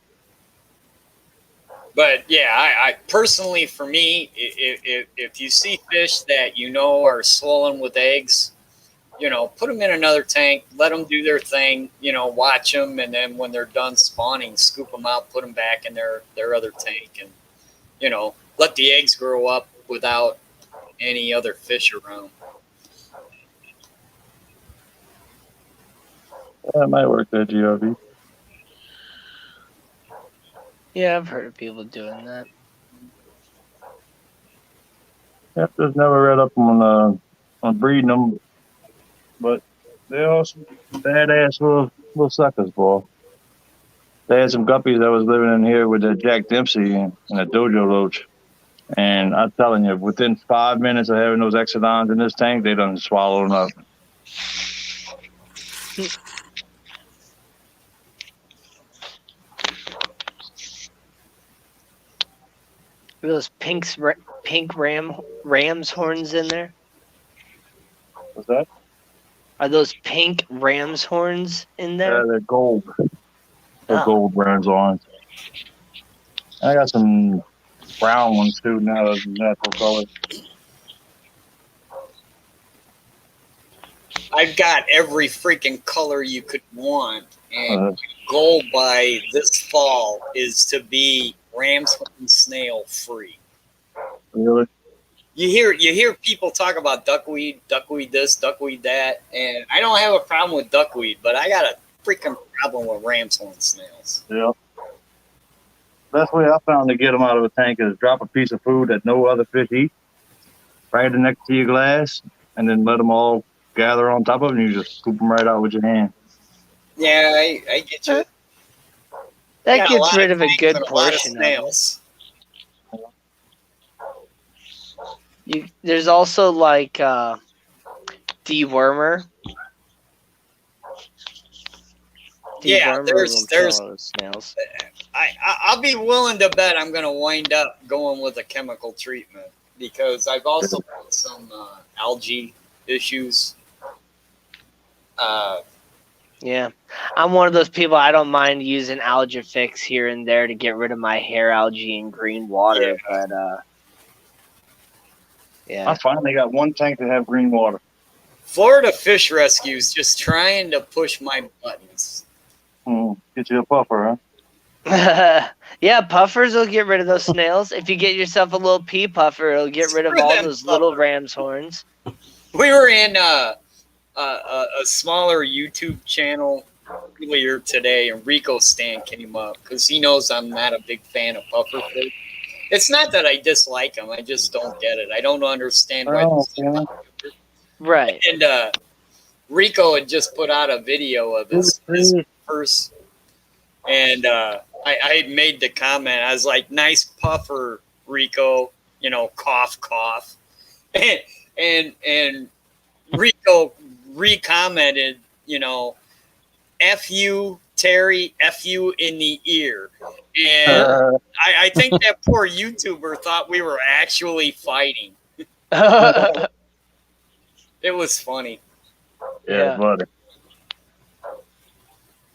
But yeah, I personally, for me, if you see fish that are swollen with eggs, put them in another tank, let them do their thing, watch them, and then when they're done spawning, scoop them out, put them back in their other tank, and let the eggs grow up without any other fish around. That might work there, GRV. Yeah, I've heard of people doing that. Yep, just never read up on breeding them, but they are some badass little suckers, boy. They had some guppies that was living in here with Jack Dempsey and a dojo roach. And I'm telling you, within 5 minutes of having those exodons in this tank, they done swallowed them up. Are those pink ram's horns in there? What's that? Are those pink ram's horns in there? Yeah, they're gold. They're Oh. gold brands on. I got some brown ones too now, those natural color. I've got every freaking color you could want and my goal by this fall is to be ramshorn snail free. Really? You hear people talk about duckweed this, duckweed that, and I don't have a problem with duckweed, but I got a freaking problem with ramshorn snails. Yeah. Best way I found to get them out of a tank is drop a piece of food that no other fish eat right next to your glass, and then let them all gather on top of it, and you just scoop them right out with your hand. Yeah, I get you. That Got gets lot rid of a tanks good and a lot of portion of them. snails. There's also like dewormer. Yeah, Dewormer there's will kill all those snails. I'll be willing to bet I'm going to wind up going with a chemical treatment because I've also got some algae issues. Yeah, I'm one of those people. I don't mind using Algifix here and there to get rid of my hair algae in green water, but yeah. I finally got one tank that have green water. Florida Fish Rescue is just trying to push my buttons. Get you a puffer, huh? Yeah, puffers will get rid of those snails. If you get yourself a little pea puffer, it'll get rid of Screw all them those little puffers. ram's horns. We were in a smaller YouTube channel earlier today, and Rico Stan came up because he knows I'm not a big fan of puffer fish. It's not that I dislike them; I just don't get it. I don't understand why. Oh, yeah. Right. And Rico had just put out a video of his puffers, and I made the comment. I was like, "Nice puffer, Rico." You know, cough, cough, and Rico recommented, you know, F you, Terry, F you in the ear. And I think that poor YouTuber thought we were actually fighting. It was funny. Yeah, buddy.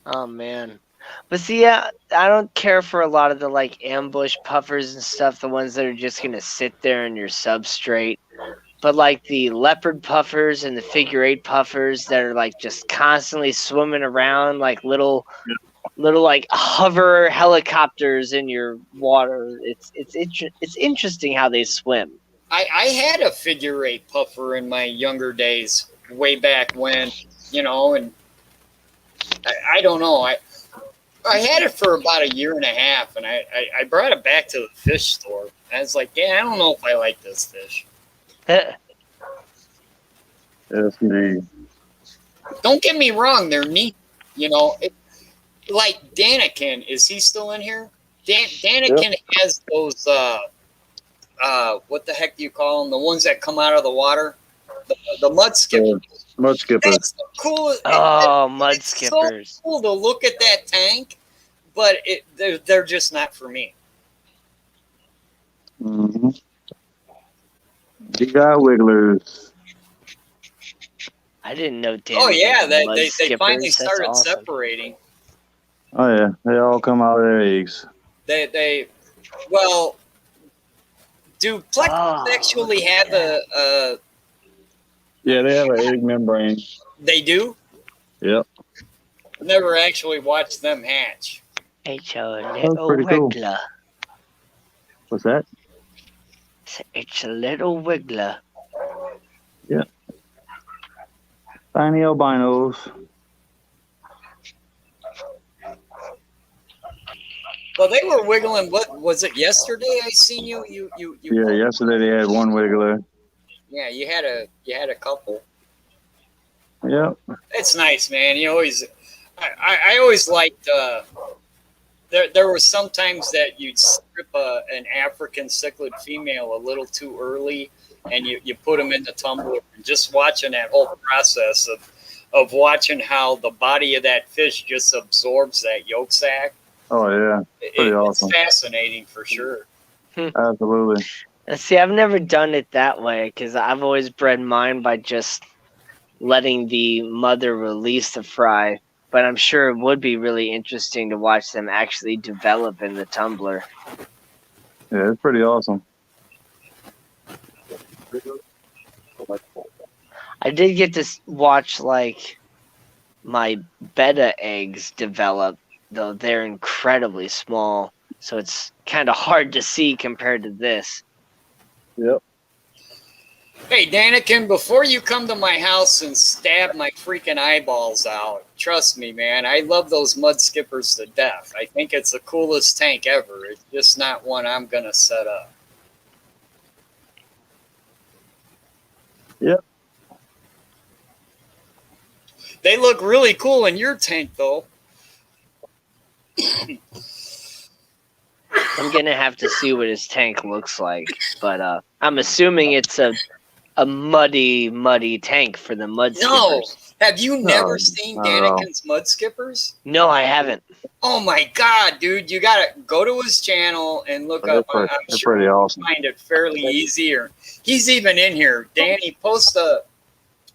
Oh man. But see, yeah, I don't care for a lot of the like ambush puffers and stuff, the ones that are just gonna sit there in your substrate. But like the leopard puffers and the figure eight puffers that are like just constantly swimming around like little like hover helicopters in your water. It's interesting how they swim. I had a figure eight puffer in my younger days, way back when, you know, and I don't know. I had it for about a year and a half, and I brought it back to the fish store. I was like, yeah, I don't know if I like this fish. Yes, indeed. Don't get me wrong, they're neat. You know, like Danikin, is he still in here? Danikin has those, what the heck do you call them? The ones that come out of the water? The mud skippers. Mud skippers. That's the coolest. Oh, mud it's skippers. So cool to look at that tank, but they're just not for me. Mm-hmm. Big eye wigglers. I didn't know. Oh yeah, they finally That's started awesome. separating. Oh yeah, they all come out of their eggs. They well, do plectruses actually have a? Yeah, they have an egg membrane. They do. Yep. Never actually watched them hatch. It's a That's little pretty cool. wiggler. What's that? It's a little wiggler. Yeah. Tiny albinos. Well, they were wiggling. What was it yesterday? I seen you. Yeah, yesterday they had one wiggler. Yeah, you had a couple. Yep. It's nice, man. You always, I always liked. There were some times that you'd strip an African cichlid female a little too early, and you put them in the tumbler. And just watching that whole process of watching how the body of that fish just absorbs that yolk sac. Oh yeah, pretty awesome. It's fascinating for sure. Absolutely. See, I've never done it that way because I've always bred mine by just letting the mother release the fry. But I'm sure it would be really interesting to watch them actually develop in the tumbler. Yeah, it's pretty awesome. I did get to watch like my betta eggs develop, though they're incredibly small, so it's kind of hard to see compared to this. Yep. Hey, Danikin, before you come to my house and stab my freaking eyeballs out, trust me, man, I love those mud skippers to death. I think it's the coolest tank ever. It's just not one I'm going to set up. Yep. They look really cool in your tank, though. I'm gonna have to see what his tank looks like, but I'm assuming it's a muddy tank for the mud No. skippers. Have you never No, seen not at all. Danikin's mud skippers? No, I haven't. Oh my God, dude! You gotta go to his channel and look They're up. I'm sure pretty you awesome. find it fairly easy. Or he's even in here. Danny, post a.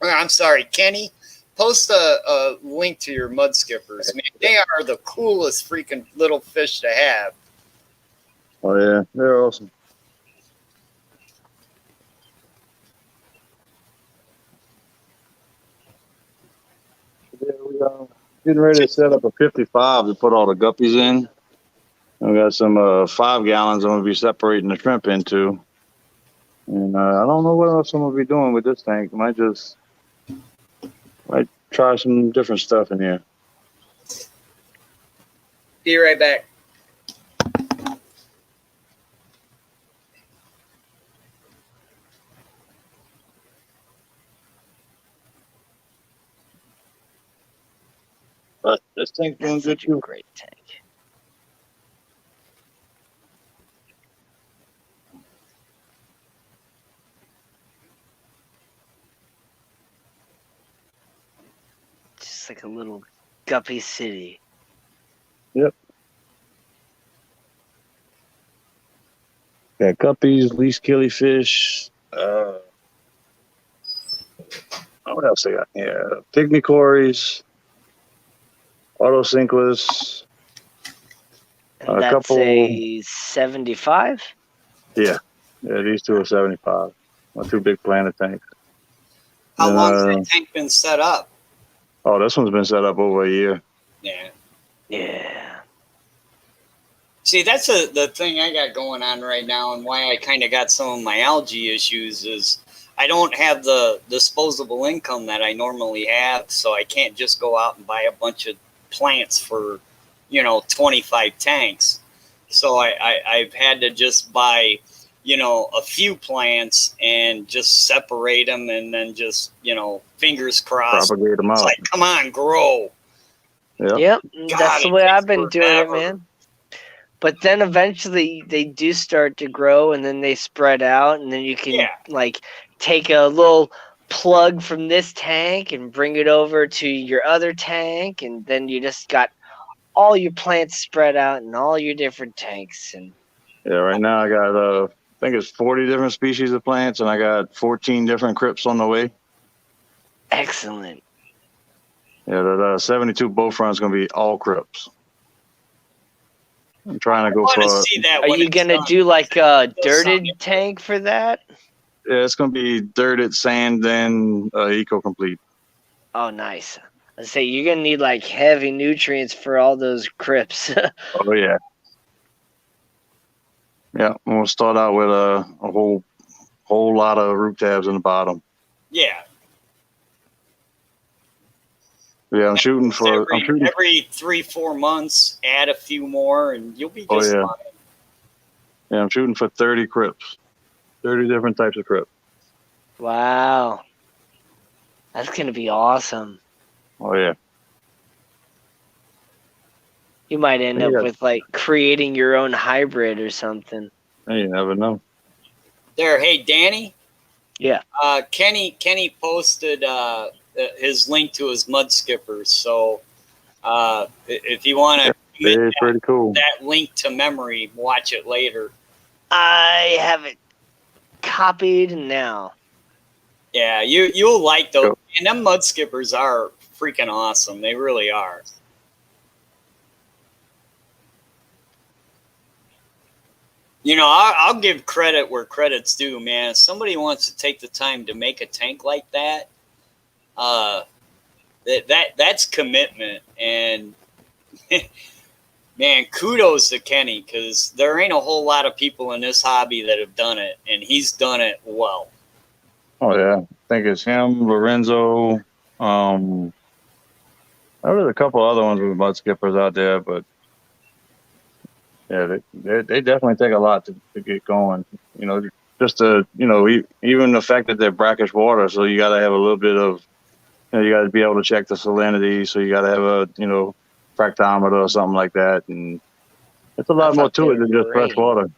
I'm sorry, Kenny. Post a link to your mud skippers. Man, they are the coolest freaking little fish to have. Oh yeah, they're awesome. Yeah, we getting ready to set up a 55 to put all the guppies in. And we got some 5 gallons I'm gonna be separating the shrimp into. And I don't know what else I'm gonna be doing with this tank. Might try some different stuff in here. Be right back. But this tank's doing That's good such a too. great tank. Just like a little guppy city. Yep. Got guppies, least killifish. What else they got? Yeah, pygmy cories, autocinquas. And A that's couple. a 75? Yeah, these two are 75. My 2 big planet tanks. How And, long has that tank been set up? Oh, this one's been set up over a year. Yeah. Yeah. See, that's the thing I got going on right now, and why I kind of got some of my algae issues is I don't have the disposable income that I normally have, so I can't just go out and buy a bunch of plants for, 25 tanks. So I've had to just buy, a few plants and just separate them, and then just, fingers crossed. Propagate them It's out. like, come on, grow. Yep, God, that's the it way takes I've been doing it, forever. man. But then eventually they do start to grow, and then they spread out, and then you can like take a little plug from this tank and bring it over to your other tank, and then you just got all your plants spread out in all your different tanks. And Yeah, right now I got I think it's 40 different species of plants, and I got 14 different crypts on the way. excellent. Yeah, the 72 bow front is going to be all crypts. I'm trying to go I want to for. see that. Are when you it's gonna done. do like a Those dirted sound- tank for that? Yeah, it's going to be dirted sand and eco complete. Oh, nice. I say you're gonna need like heavy nutrients for all those crypts. Oh yeah. Yeah, we'll start out with a whole lot of root tabs in the bottom. Yeah. Yeah, I'm shooting. Every 3-4 months, add a few more, and you'll be just fine. Yeah, I'm shooting for 30 crypts, 30 different types of crypt. Wow, that's gonna be awesome. Oh yeah. You might end up Yeah. with like creating your own hybrid or something. You never know. There, hey Danny. Yeah. Kenny posted his link to his mud skippers. So if you want to It's pretty cool. that link to memory, watch it later. I have it copied now. Yeah, you'll like those. And them mud skippers are freaking awesome. They really are. I'll give credit where credit's due, man. If somebody wants to take the time to make a tank like that, that's commitment. And man, kudos to Kenny, because there ain't a whole lot of people in this hobby that have done it, and he's done it well. Oh yeah, I think it's him, Lorenzo. There was a couple other ones with mud skippers out there, but yeah, they definitely take a lot to get going. You know, just to even the fact that they're brackish water, so you got to have a little bit of you got to be able to check the salinity, so you got to have a fractometer or something like that, and it's a lot I more thought to they it than were just fresh great. water.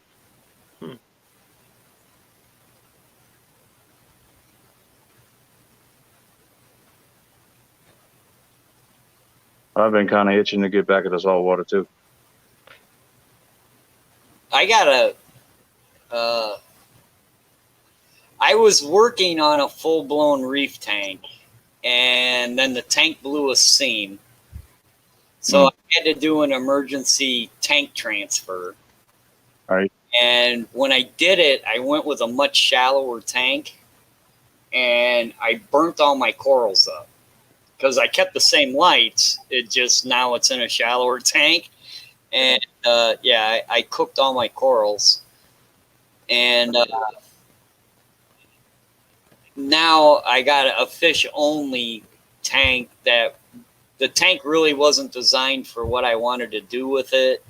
I've been kind of itching to get back into salt water too. I was working on a full-blown reef tank, and then the tank blew a seam. So I had to do an emergency tank transfer. Right. And when I did it, I went with a much shallower tank, and I burnt all my corals up because I kept the same lights. It just now it's in a shallower tank, and I cooked all my corals, and now I got a fish only tank that the tank really wasn't designed for what I wanted to do with it.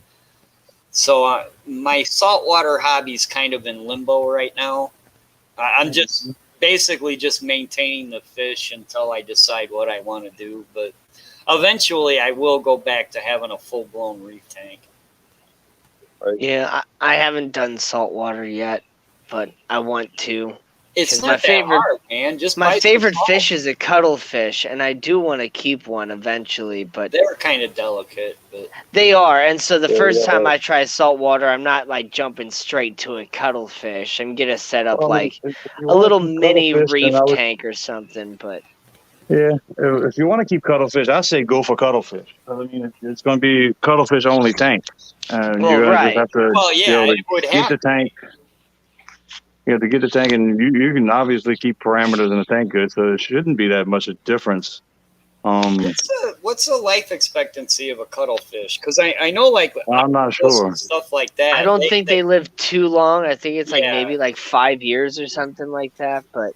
So my saltwater hobby's kind of in limbo right now. I'm just basically just maintaining the fish until I decide what I want to do. But eventually I will go back to having a full-blown reef tank. Right. Yeah, I haven't done saltwater yet, but I want to. It's 'Cause not my that favorite- hard, man. Just buy My some favorite salt. fish is a cuttlefish, and I do want to keep one eventually, but They're kind of delicate, but they are. And so the Yeah, first yeah. time I try saltwater, I'm not like jumping straight to a cuttlefish. I'm gonna set up like If you a want little to keep mini cuttlefish, reef then I would. tank or something. But Yeah, if you want to keep cuttlefish, I say go for cuttlefish. I mean, it's going to be cuttlefish only tank, and well, you're going to just right. have to well, be yeah, able it to would get have. the tank. You have to get the tank, and you can obviously keep parameters in the tank good, so it shouldn't be that much a difference. What's the life expectancy of a cuttlefish? Because I know like I'm not octopus sure. and stuff like that. I don't think they live too long. I think it's like Yeah. maybe like 5 years or something like that. But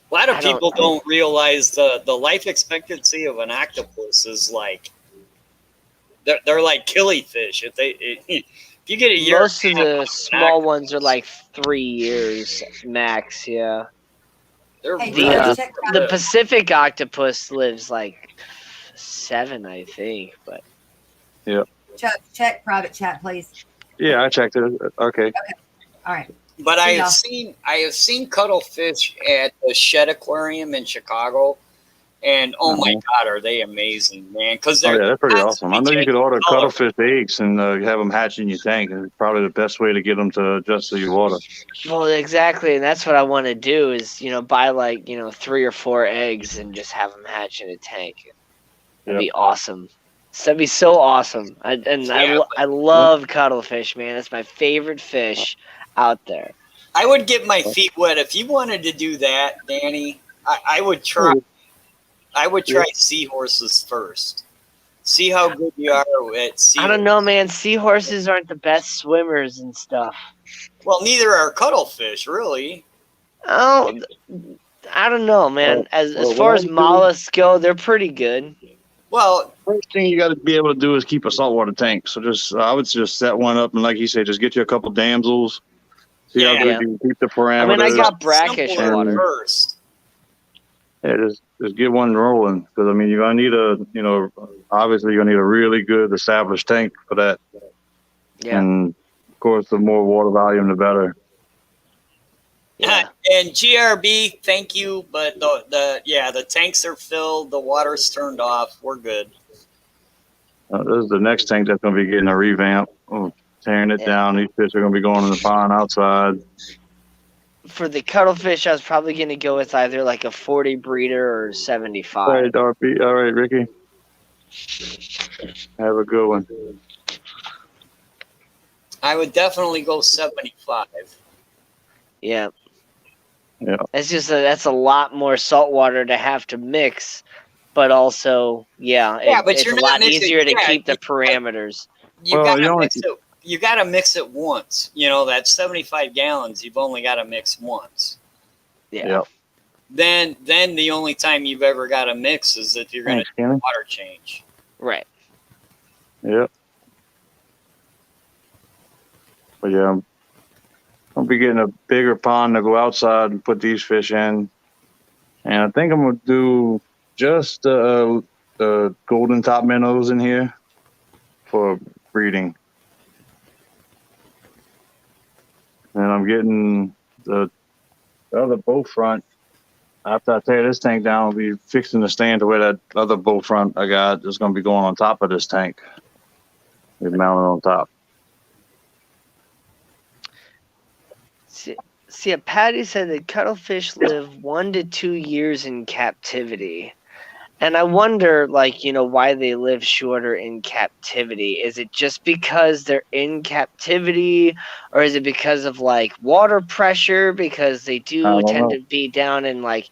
A lot of I don't- people don't realize the life expectancy of an octopus is like they're like killifish. If you get a year, most of the small ones are like 3 years max. Yeah. they're Hey, really The check the good. Pacific octopus lives like 7, I think. But Chuck, check private chat, please. Yeah, I checked it. Okay. All right. But See I y'all. have seen cuttlefish at the Shed Aquarium in Chicago, and oh my God, are they amazing, man? Because Oh yeah, they're pretty awesome. I know you could order color. cuttlefish eggs and have them hatch in your tank, and it's probably the best way to get them to adjust to your water. well, exactly, and that's what I want to do is buy like 3 or 4 eggs and just have them hatch in a tank. That'd be awesome. That'd be so awesome. I love cuttlefish, man. That's my favorite fish out there. I would get my feet wet if you wanted to do that, Danny. I would try. I would try seahorses first. See how good you are at seahorses. I don't know, man. Seahorses aren't the best swimmers and stuff. Well, neither are cuttlefish, really. Oh, I don't know, man. As well, far what as I do- mollusks go, they're pretty good. Well, First thing you got to be able to do is keep a saltwater tank. So I would just set one up, and like you say, just get you a couple damsels. See how Yeah. good you can keep the parameters. I mean, I got brackish simpler water. first. Yeah, just get one rolling, because I mean you're gonna need obviously you're gonna need a really good established tank for that. Yeah. And of course, the more water volume, the better. Yeah. And GRB, thank you, but the tanks are filled, the water's turned off. We're good. This is the next tank that's gonna be getting a revamp. Tearing it down. These fish are gonna be going in the pond outside. For the cuttlefish, I was probably going to go with either like a 40 breeder or 75. All right, Darby. All right, Ricky. Have a good one. I would definitely go 75. Yeah. Yeah. It's just that's a lot more salt water to have to mix, but also, yeah, Yeah, but it's you're a not lot mixing. easier to Yeah, keep the parameters. you Well, you gotta only mix it. You gotta mix it once. You know that 75 gallons. You've only got to mix once. Yeah. yeah. Then the only time you've ever got to mix is if you're gonna Thanks, do a Kenny. water change. Right. Yeah. But yeah, I'll be getting a bigger pond to go outside and put these fish in. And I think I'm gonna do just the golden top minnows in here for breeding. And I'm getting the other boat front. After I tear this tank down, I'll be fixing the stand to where that other boat front I got is gonna be going on top of this tank. Be mounted on top. See, Patty said that cuttlefish live 1 to 2 years in captivity. And I wonder, like, why they live shorter in captivity. Is it just because they're in captivity? Or is it because of, like, water pressure? Because they I do don't tend know. to be down in, like,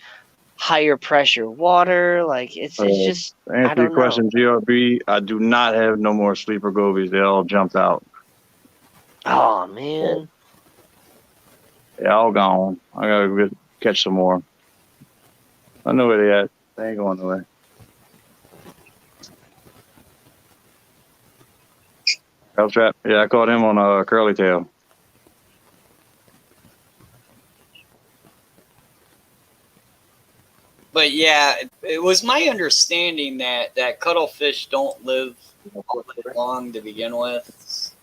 higher pressure water? Like, it's just, To I answer your don't know. question, GRB, I do not have no more sleeper gobies. They all jumped out. Oh, man. They all gone. I gotta catch some more. I know where they at. They ain't going nowhere. Tail trap. Yeah, I caught him on a curly tail. But yeah, it was my understanding that cuttlefish don't live all that long to begin with.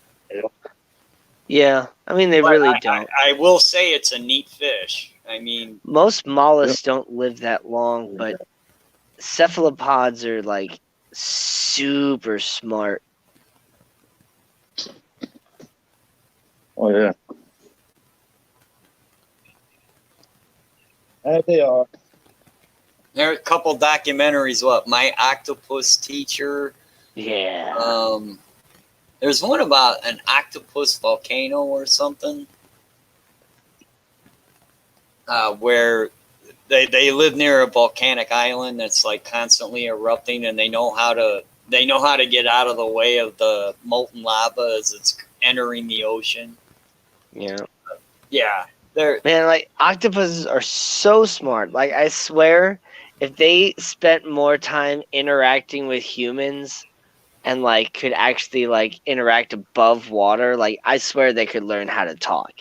Yeah, I mean, they But really don't. I will say it's a neat fish. I mean, Most mollusks don't live that long, but cephalopods are, like, super smart. Oh yeah. They are. there are a couple documentaries. What My Octopus Teacher. Yeah. There's one about an octopus volcano or something, where they live near a volcanic island that's like constantly erupting, and they know how to get out of the way of the molten lava as it's entering the ocean. Yeah. Yeah, they're Man, like, octopuses are so smart. Like, I swear, if they spent more time interacting with humans and, like, could actually, like, interact above water, like, I swear they could learn how to talk.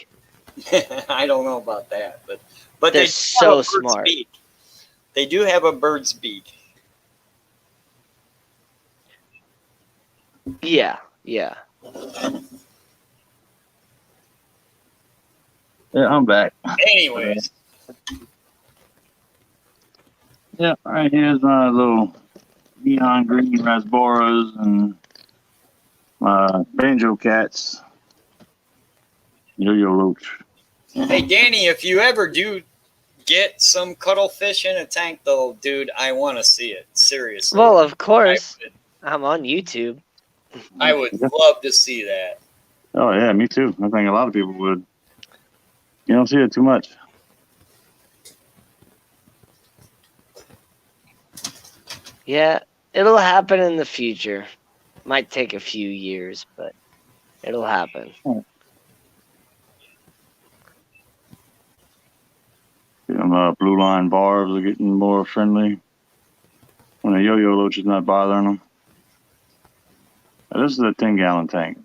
I don't know about that, but They're they do so have a bird's smart. beak. They do have a bird's beak. Yeah, yeah. Yeah, I'm back. Anyways, Yeah, right here's my little neon green rasboras and my banjo cats. Yo-yo loach. hey Danny, if you ever do get some cuttlefish in a tank, though, dude, I want to see it. Seriously. Well, of course, I'm on YouTube. I would love to see that. Oh yeah, me too. I think a lot of people would. You don't see it too much. Yeah, it'll happen in the future. Might take a few years, but it'll happen. Them blue line barbs are getting more friendly when a yo-yo loach is not bothering them. Now, this is a 10-gallon tank.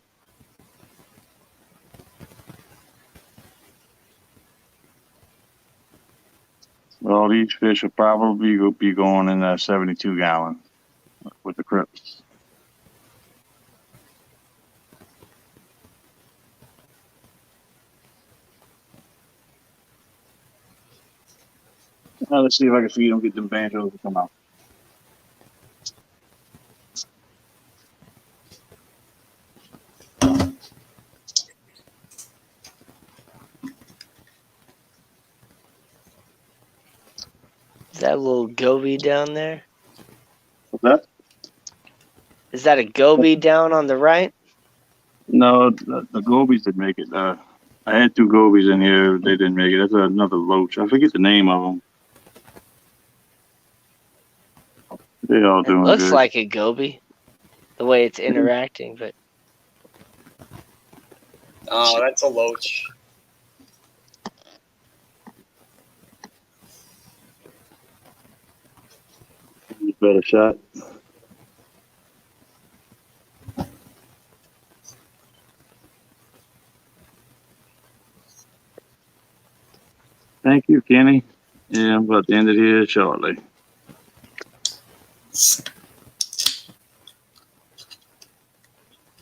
Well, these fish will probably be going in that 72-gallon with the crips. Now let's see if I can feed them, get them banjos to come out. Is that a little goby down there? What's that? Is that a goby down on the right? No, the gobies did make it. I had 2 gobies in here. They didn't make it. That's another loach. I forget the name of them. They all It doing looks good. like a goby, the way it's interacting, but Oh, that's a loach. Better shot. Thank you, Kenny. Yeah, I'm about to end it here shortly.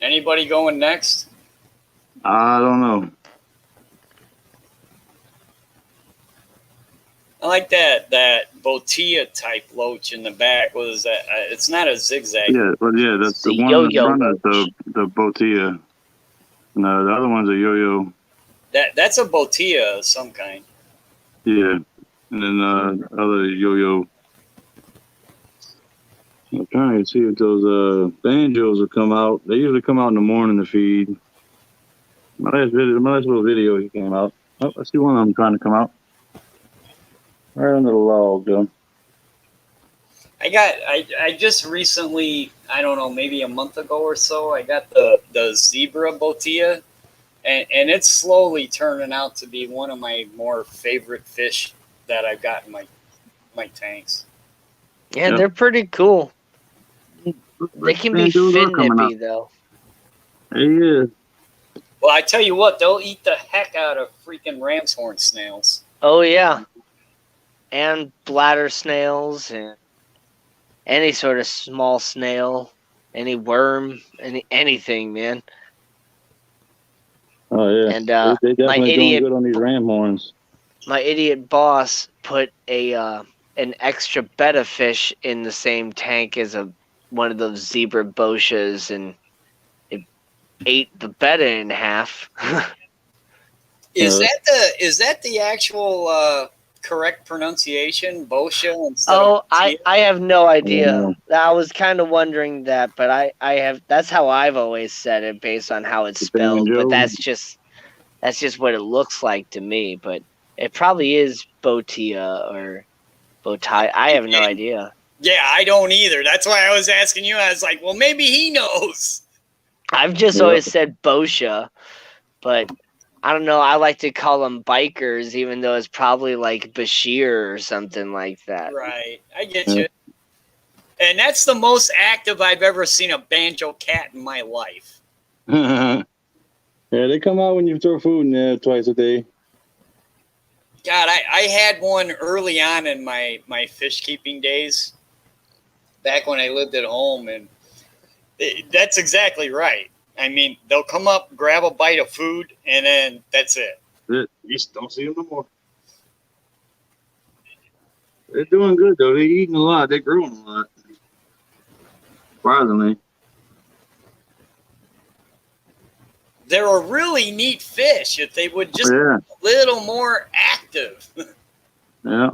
Anybody going next? I don't know. I like that Botilla type loach in the back. What is that? It's not a zigzag. Yeah, but yeah, it's the the one in the yo-yo front is loach. the Botilla. No, the other one's a yo-yo. That's a Botilla of some kind. Yeah, and then other yo-yo. I'm trying to see if those banjos will come out. They usually come out in the morning to feed. My last little video, he came out. Oh, I see one of them trying to come out. Right under the log, though. I just recently, I don't know, maybe a month ago or so, I got the zebra Botilla, and it's slowly turning out to be one of my more favorite fish that I've got in my tanks. Yeah, Yep. they're pretty cool. They can be Banjos are fin coming nippy out. though. There he is. Well, I tell you what, they'll eat the heck out of freaking ram's horn snails. Oh yeah, and bladder snails and any sort of small snail, any worm, anything, man. Oh yeah, And they my definitely doing idiot good on these ram horns. my idiot boss put an extra betta fish in the same tank as one of those zebra boschas, and it ate the betta in half. Is that the actual correct pronunciation, Boscia instead of Oh, Botilla? I have no I don't idea. know. I was kind of wondering that, but I have that's how I've always said it based on how it's The spelled. But banjo. that's just what it looks like to me. But it probably is Botia or Botai. I have no idea. Yeah, I don't either. That's why I was asking you. I was like, well, maybe he knows. I've just Yep. always said Boscia, but I don't know. I like to call them bikers, even though it's probably like Bashir or something like that. Right, I get Yeah. you. And that's the most active I've ever seen a banjo cat in my life. Yeah, they come out when you throw food in there twice a day. God, I had one early on in my fish keeping days, back when I lived at home, and that's exactly right. I mean, they'll come up, grab a bite of food, and then that's it. You just don't see them no more. They're doing good though. They're eating a lot. They're growing a lot. Surprisingly. They're a really neat fish if they would just Yeah. be a little more active. Yeah.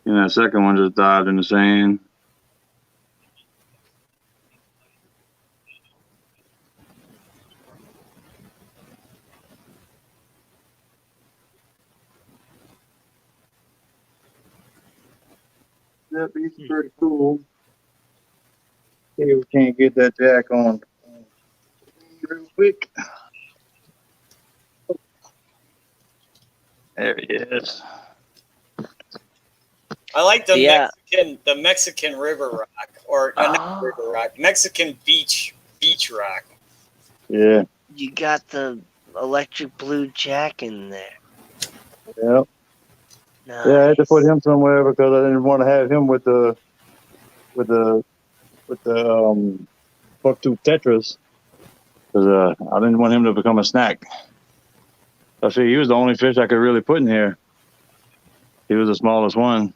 And that second one just dived in the sand. Yep, he's pretty cool. See if we can't get that jack on real quick. There he is. I like the Yeah. Mexican river rock, or not river rock, Mexican beach rock. Yeah. You got the electric blue jack in there. Yep. Nice. Yeah, I had to put him somewhere because I didn't want to have him with the bucktooth tetras, because I didn't want him to become a snack. I see he was the only fish I could really put in here. He was the smallest one.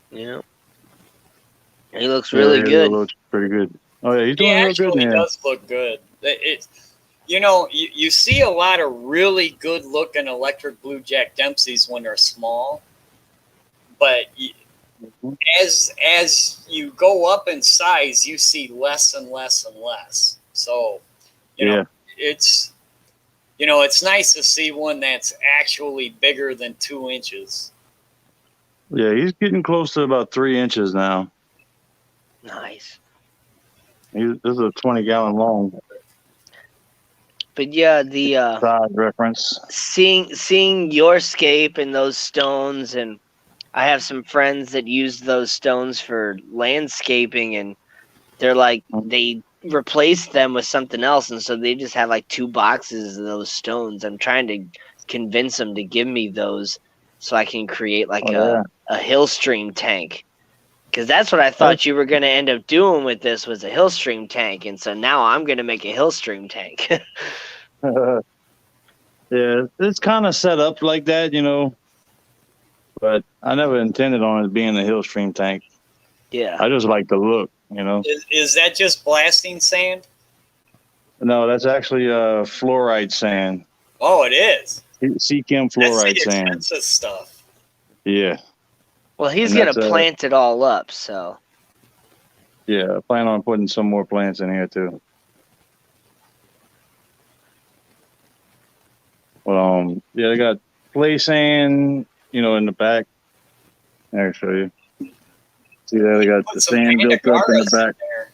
Yeah. He looks really Yeah, good. He looks pretty good. Oh yeah, he's He doing real good actually in here. does look good. You see a lot of really good looking electric blue jack Dempseys when they're small, but as you go up in size, you see less and less and less. So, Yeah. it's It's nice to see one that's actually bigger than 2 inches. Yeah, he's getting close to about 3 inches now. Nice. This is a 20-gallon long But yeah, the size reference. seeing your scape and those stones, and I have some friends that use those stones for landscaping, and they're like they replaced them with something else, and so they just have like 2 boxes of those stones. I'm trying to convince them to give me those so I can create like Oh, a hill stream tank. Because that's what I thought you were going to end up doing with this was a hill stream tank, and so now I'm going to make a hill stream tank. yeah. Yeah, it's kind of set up like that, but I never intended on it being a hill stream tank. Yeah. I just like the look, Is that just blasting sand? No, that's actually fluoride sand. Oh, it is. Seachem That's the fluoride sand. expensive stuff. Yeah. Well, he's And going to that's, plant it all up, so. Yeah, I plan on putting some more plants in here too. Well, yeah, they got play sand, in the back. I can show you. See there, they got Put the some sand built up in the Pandagaras back. there.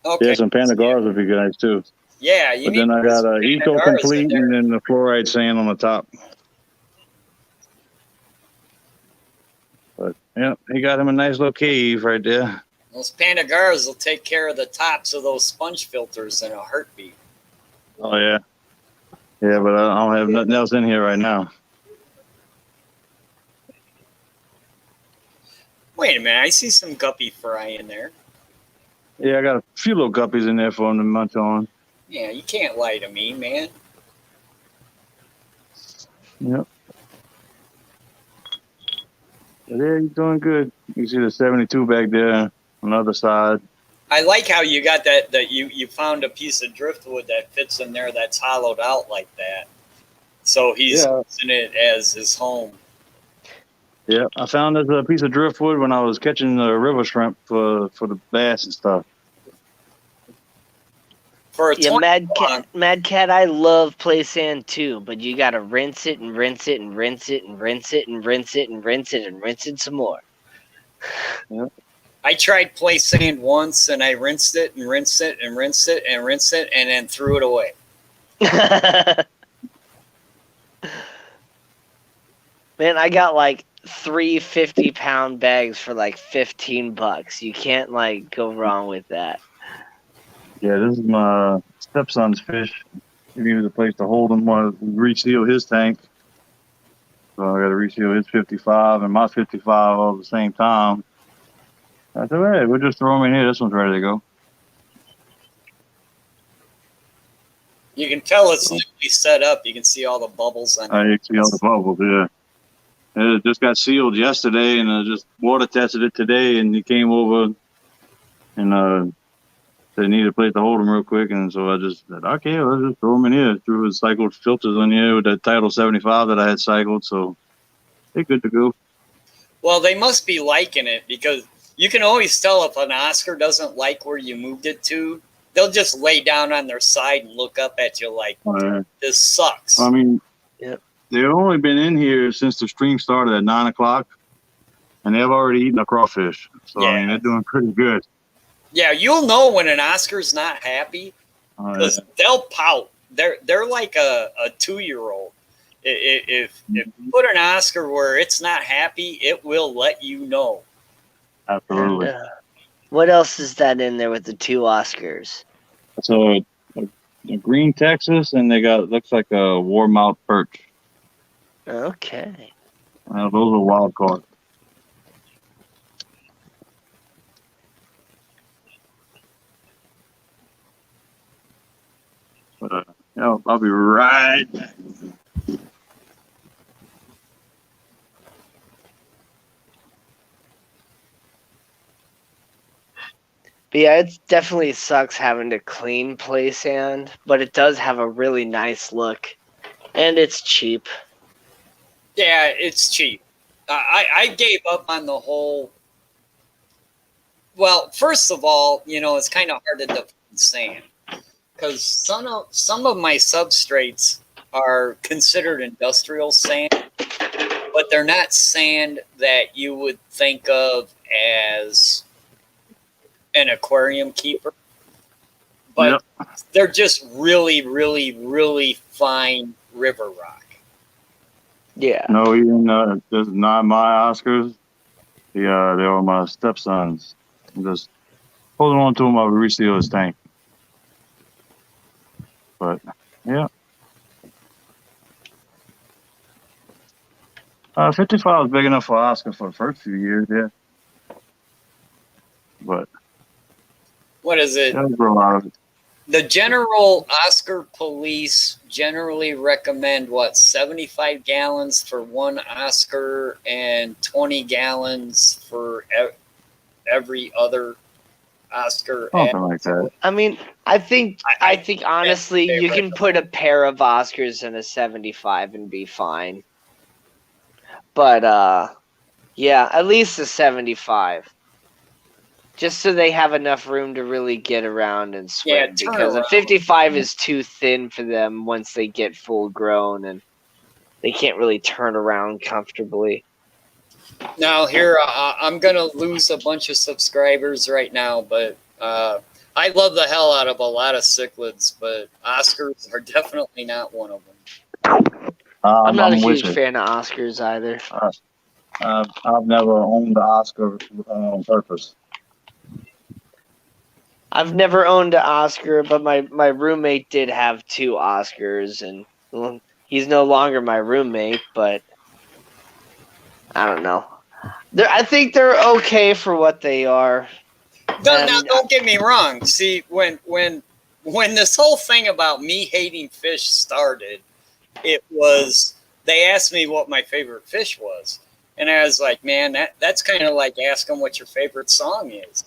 Okay. Yeah, some Pandagaras would be nice too. Yeah, you But need then I to put got some Eco Pandagaras in Complete there. and then the fluoride sand on the top. But yeah, he got him a nice little cave right there. Those Pandagaras will take care of the tops of those sponge filters in a heartbeat. Oh yeah. Yeah, but I don't have nothing else in here right now. Wait a minute, I see some guppy fry in there. Yeah, I got a few little guppies in there for him to munch on. Yeah, you can't lie to me, man. Yep. But yeah, he's doing good. You see the 72 back there on the other side. I like how you got that you found a piece of driftwood that fits in there that's hollowed out like that. So he's using it as his home. Yeah, I found this piece of driftwood when I was catching the river shrimp for the bass and stuff. For a Yeah, Mad Cat, I love play sand too, but you gotta rinse it and rinse it and rinse it and rinse it and rinse it and rinse it and rinse it some more. Yep. I tried play sand once and I rinsed it and rinsed it and rinsed it and rinsed it and then threw it away. Man, I got like 3 50-pound bags for like $15. You can't like go wrong with that. Yeah, this is my stepson's fish. He needed a place to hold him while we reseal his tank. So I got to reseal his 55 and my 55 all at the same time. I said, hey, we'll just throw them in here. This one's ready to go. You can tell it's newly set up. You can see all the bubbles on it. You can see all the bubbles, yeah. It just got sealed yesterday, and I just water tested it today, and he came over and they needed a place to hold them real quick, and so I just said, okay, let's just throw them in here. Threw his cycled filters in here with that Title 75 that I had cycled, so they're good to go. Well, they must be liking it because you can always tell if an Oscar doesn't like where you moved it to. They'll just lay down on their side and look up at you like, this sucks. I mean, Yep. They've only been in here since the stream started at 9 o'clock, and they've already eaten a crawfish. So, I mean, they're doing pretty good. Yeah, you'll know when an Oscar's not happy because they'll pout. They're like a 2-year-old. If you put an Oscar where it's not happy, it will let you know. Absolutely. And, what else is that in there with the 2 Oscars? So, a green Texas, and they got, looks like a warmouth perch. Okay. Those are wild caught. But I'll be right back. But yeah, it definitely sucks having to clean play sand, but it does have a really nice look, and it's cheap. Yeah, it's cheap. I gave up on the whole. Well, first of all, it's kind of hard to define sand. because some of my substrates are considered industrial sand, but they're not sand that you would think of as an aquarium keeper. But they're just really, really, really fine river rock. Yeah. No, even this is not my Oscars. They are my stepsons. I'm just holding on to them while we reseal his tank. But yeah, 55 was big enough for Oscar for the first few years. Yeah, but What is it? that'll grow out of it. The general Oscar police generally recommend 75 gallons for one Oscar and 20 gallons for every other Oscar. Something like that. I mean, I think honestly, you can put a pair of Oscars in a 75 and be fine. But yeah, at least a 75. Just so they have enough room to really get around and swim. Yeah, because a 55 is too thin for them once they get full grown and they can't really turn around comfortably. Now here, I'm gonna lose a bunch of subscribers right now, but I love the hell out of a lot of cichlids, but Oscars are definitely not one of them. I'm not a huge with it. fan of Oscars either. I've never owned the Oscar on purpose. I've never owned an Oscar, but my roommate did have 2 Oscars, and well, he's no longer my roommate, but I don't know. I think they're okay for what they are. Now, don't get me wrong. See, when this whole thing about me hating fish started, it was they asked me what my favorite fish was, and I was like, man, that's kind of like asking what your favorite song is.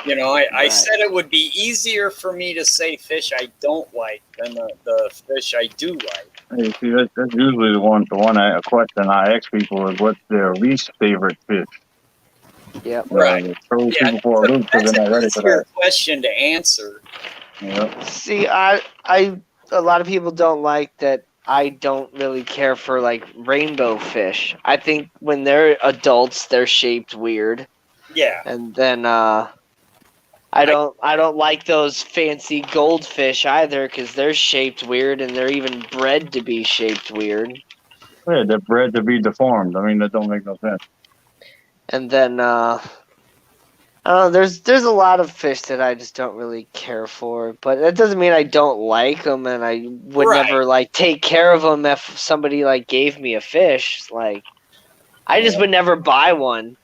You know, I said it would be easier for me to say fish I don't like than the fish I do like. Hey, see, that's usually the one question I ask people is what's their least favorite fish. Yep. Right. Throw people for a loop because they're not ready for that. Question to answer. Yep. See, a lot of people don't like that. I don't really care for like rainbow fish. I think when they're adults, they're shaped weird. Yeah. And then I don't like those fancy goldfish either because they're shaped weird and they're even bred to be shaped weird. Yeah, they're bred to be deformed. I mean, that don't make no sense. And then I don't know. There's a lot of fish that I just don't really care for, but that doesn't mean I don't like them and I would never like take care of them if somebody like gave me a fish. Like I just would never buy one.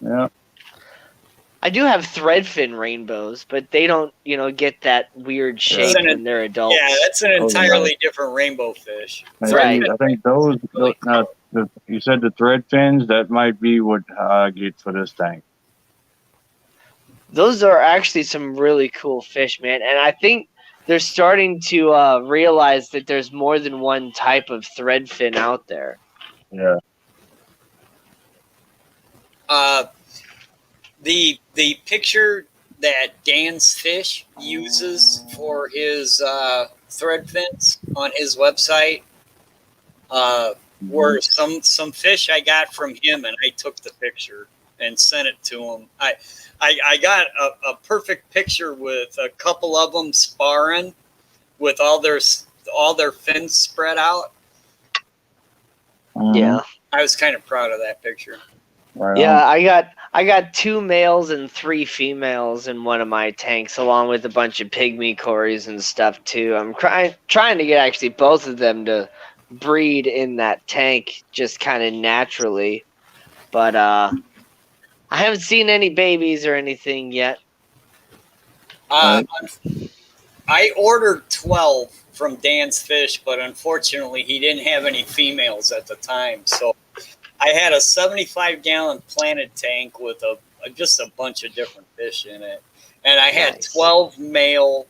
Yeah. I do have threadfin rainbows, but they don't, get that weird shape when they're adults. Yeah, that's an entirely different rainbow fish. Right. I think those you said the thread fins, that might be what I get for this tank. Those are actually some really cool fish, man. And I think they're starting to realize that there's more than one type of threadfin out there. Yeah. The picture that Dan's Fish uses for his thread fins on his website were some fish I got from him, and I took the picture and sent it to him. I got a perfect picture with a couple of them sparring with all their fins spread out. Yeah. I was kind of proud of that picture. Right yeah, I got 2 males and 3 females in one of my tanks, along with a bunch of pygmy cories and stuff too. I'm trying to get actually both of them to breed in that tank just kind of naturally, but I haven't seen any babies or anything yet. I ordered 12 from Dan's Fish, but unfortunately he didn't have any females at the time, so I had a 75-gallon planted tank with just a bunch of different fish in it, and I had 12 male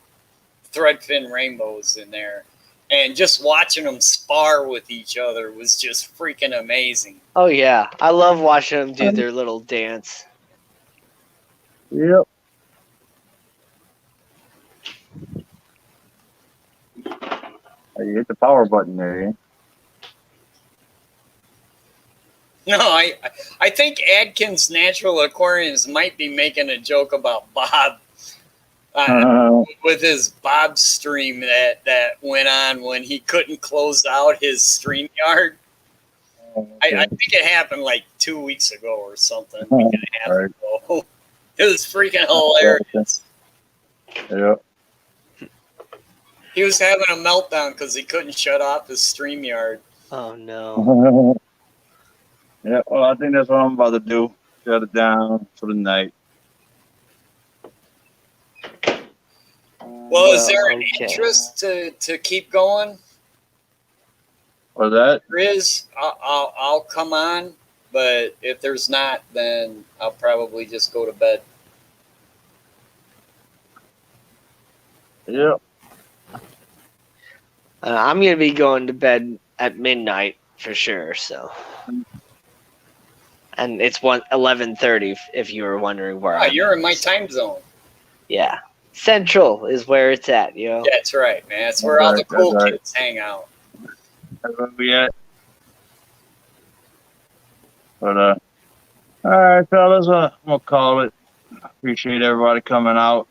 threadfin rainbows in there, and just watching them spar with each other was just freaking amazing. Oh yeah, I love watching them do their little dance. Yep. You hit the power button there. Yeah? No, I think Adkins Natural Aquariums might be making a joke about Bob with his Bob stream that went on when he couldn't close out his StreamYard. I think it happened like 2 weeks ago or something. A week and a half ago. It was freaking hilarious. Yeah. He was having a meltdown because he couldn't shut off his StreamYard. Oh no. Yeah, well, I think that's what I'm about to do. Shut it down for the night. Well, is there an okay. interest to keep going? What's that? There is. I'll come on, but if there's not, then I'll probably just go to bed. Yeah. I'm gonna be going to bed at midnight for sure. So, and it's 11:30 if you were wondering where I'm. You're in my time zone. Yeah, Central is where it's at. You know. Yeah, that's right, man. That's where all the cool kids hang out. That's where we at. But all right, fellas, I'm gonna call it. Appreciate everybody coming out.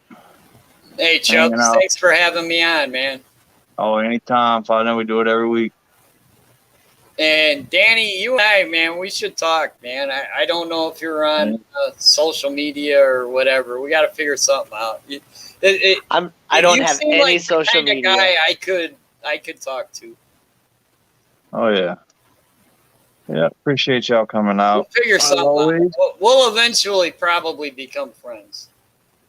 Hey, Chubbs, thanks for having me on, man. Oh, anytime. I know we do it every week. And Danny, you and I, man, we should talk, man. I don't know if you're on social media or whatever. We got to figure something out. I don't have any like social the kind media. Of guy I could talk to. Oh yeah. Yeah, appreciate y'all coming out. We'll figure something out. We'll eventually probably become friends.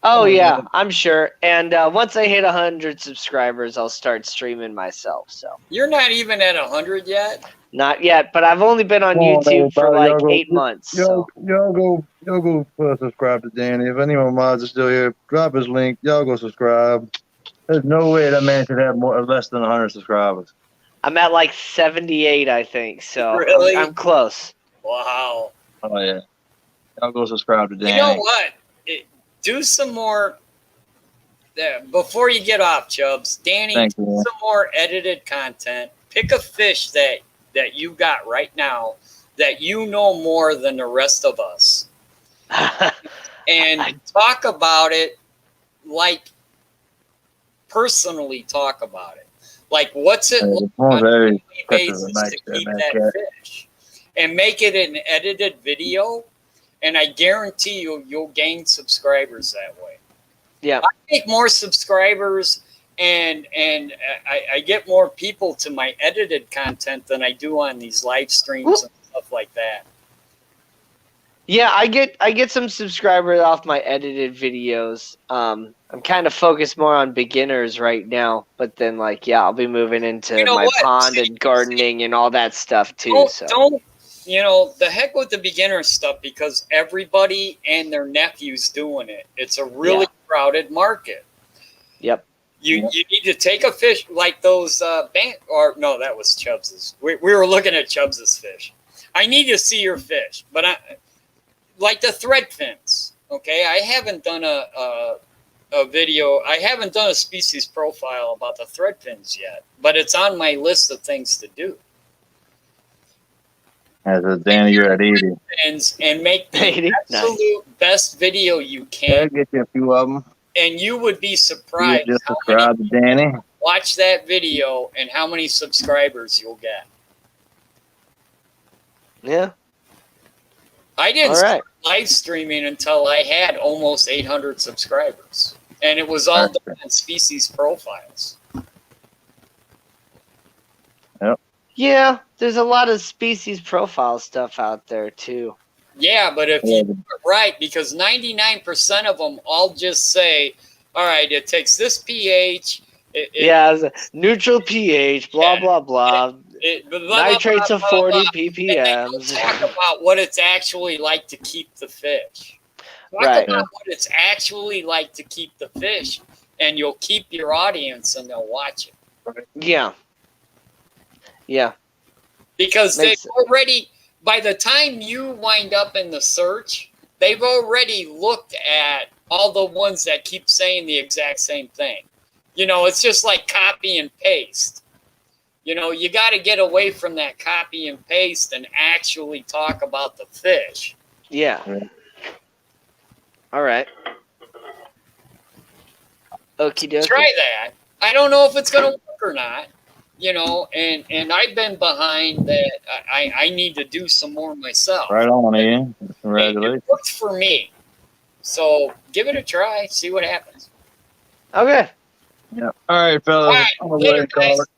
Oh yeah, I'm sure. And once I hit 100 subscribers, I'll start streaming myself. So you're not even at 100 yet. Not yet, but I've only been on YouTube for like 8 months. Y'all go subscribe to Danny. If anyone mods is still here, drop his link. Y'all go subscribe. There's no way that man should have less than 100 subscribers. I'm at like 78, I think. So really? I'm close. Wow. Oh yeah. Y'all go subscribe to Danny. You know what? Do some more. Before you get off, Chubbs, Danny, do some more edited content. Pick a fish that you got right now that you know more than the rest of us. And talk about it, like personally talk about it. Like, what's it like on a daily basis to keep that fish? And make it an edited video. And I guarantee you'll gain subscribers that way. Yeah, I make more subscribers and I get more people to my edited content than I do on these live streams and stuff like that. Yeah, I get some subscribers off my edited videos. I'm kind of focused more on beginners right now, but then I'll be moving into my pond and gardening and all that stuff too. Don't the heck with the beginner stuff, because everybody and their nephew's doing it. It's a really crowded market. Yep. You need to take a fish like those that was Chubbs's. We were looking at Chubbs's fish. I need to see your fish, but like the thread fins. Okay, I haven't done a video. I haven't done a species profile about the thread fins yet, but it's on my list of things to do. As a Danny, you're at 80. And make the absolute best video you can. I'll get you a few of them. And you would be surprised. Just subscribe to Danny. Watch that video and how many subscribers you'll get. Yeah. I didn't start live streaming until I had almost 800 subscribers. And it was all done on species profiles. Yep. Yeah, there's a lot of species profile stuff out there too. Yeah, but if you do it right, because 99% of them all just say, all right, it takes this pH. Neutral pH, blah, blah, blah. Nitrates of 40 ppm. Talk about what it's actually like to keep the fish. Talk about what it's actually like to keep the fish, and you'll keep your audience and they'll watch it. Yeah. Yeah. Because they've already, by the time you wind up in the search, they've already looked at all the ones that keep saying the exact same thing. It's just like copy and paste. You know, you got to get away from that copy and paste and actually talk about the fish. Yeah. Yeah. All right. Okie dokie. Try that. I don't know if it's going to work or not. You know, and I've been behind that. I need to do some more myself. Right on, Ian. It Congratulations. worked for me. So give it a try. See what happens. Okay. Yeah. All right, All fellas. right. I'm gonna go ahead Later, and call guys. it.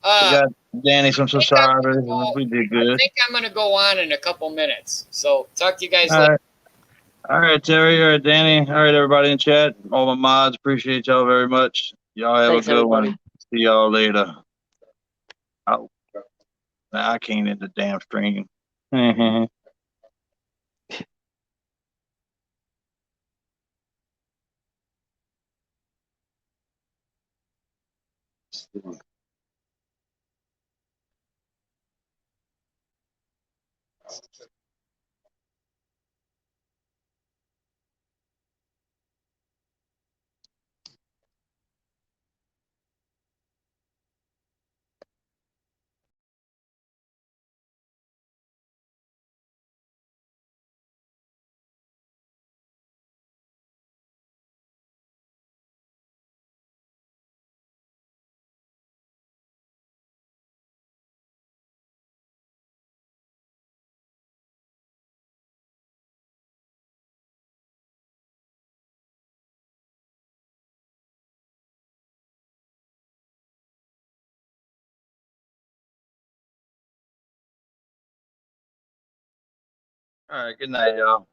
We got Danny some I think I'm subscribers. gonna go- We did I good. think I'm going to go on in a couple minutes. So talk to you guys All later. right. All right, Terry. All right, Danny. All right, everybody in chat. All my mods. Appreciate y'all very much. Y'all have Thanks, a good everybody. one. See y'all later. Oh, nah, I can't in the damn stream. All right. Good night, y'all.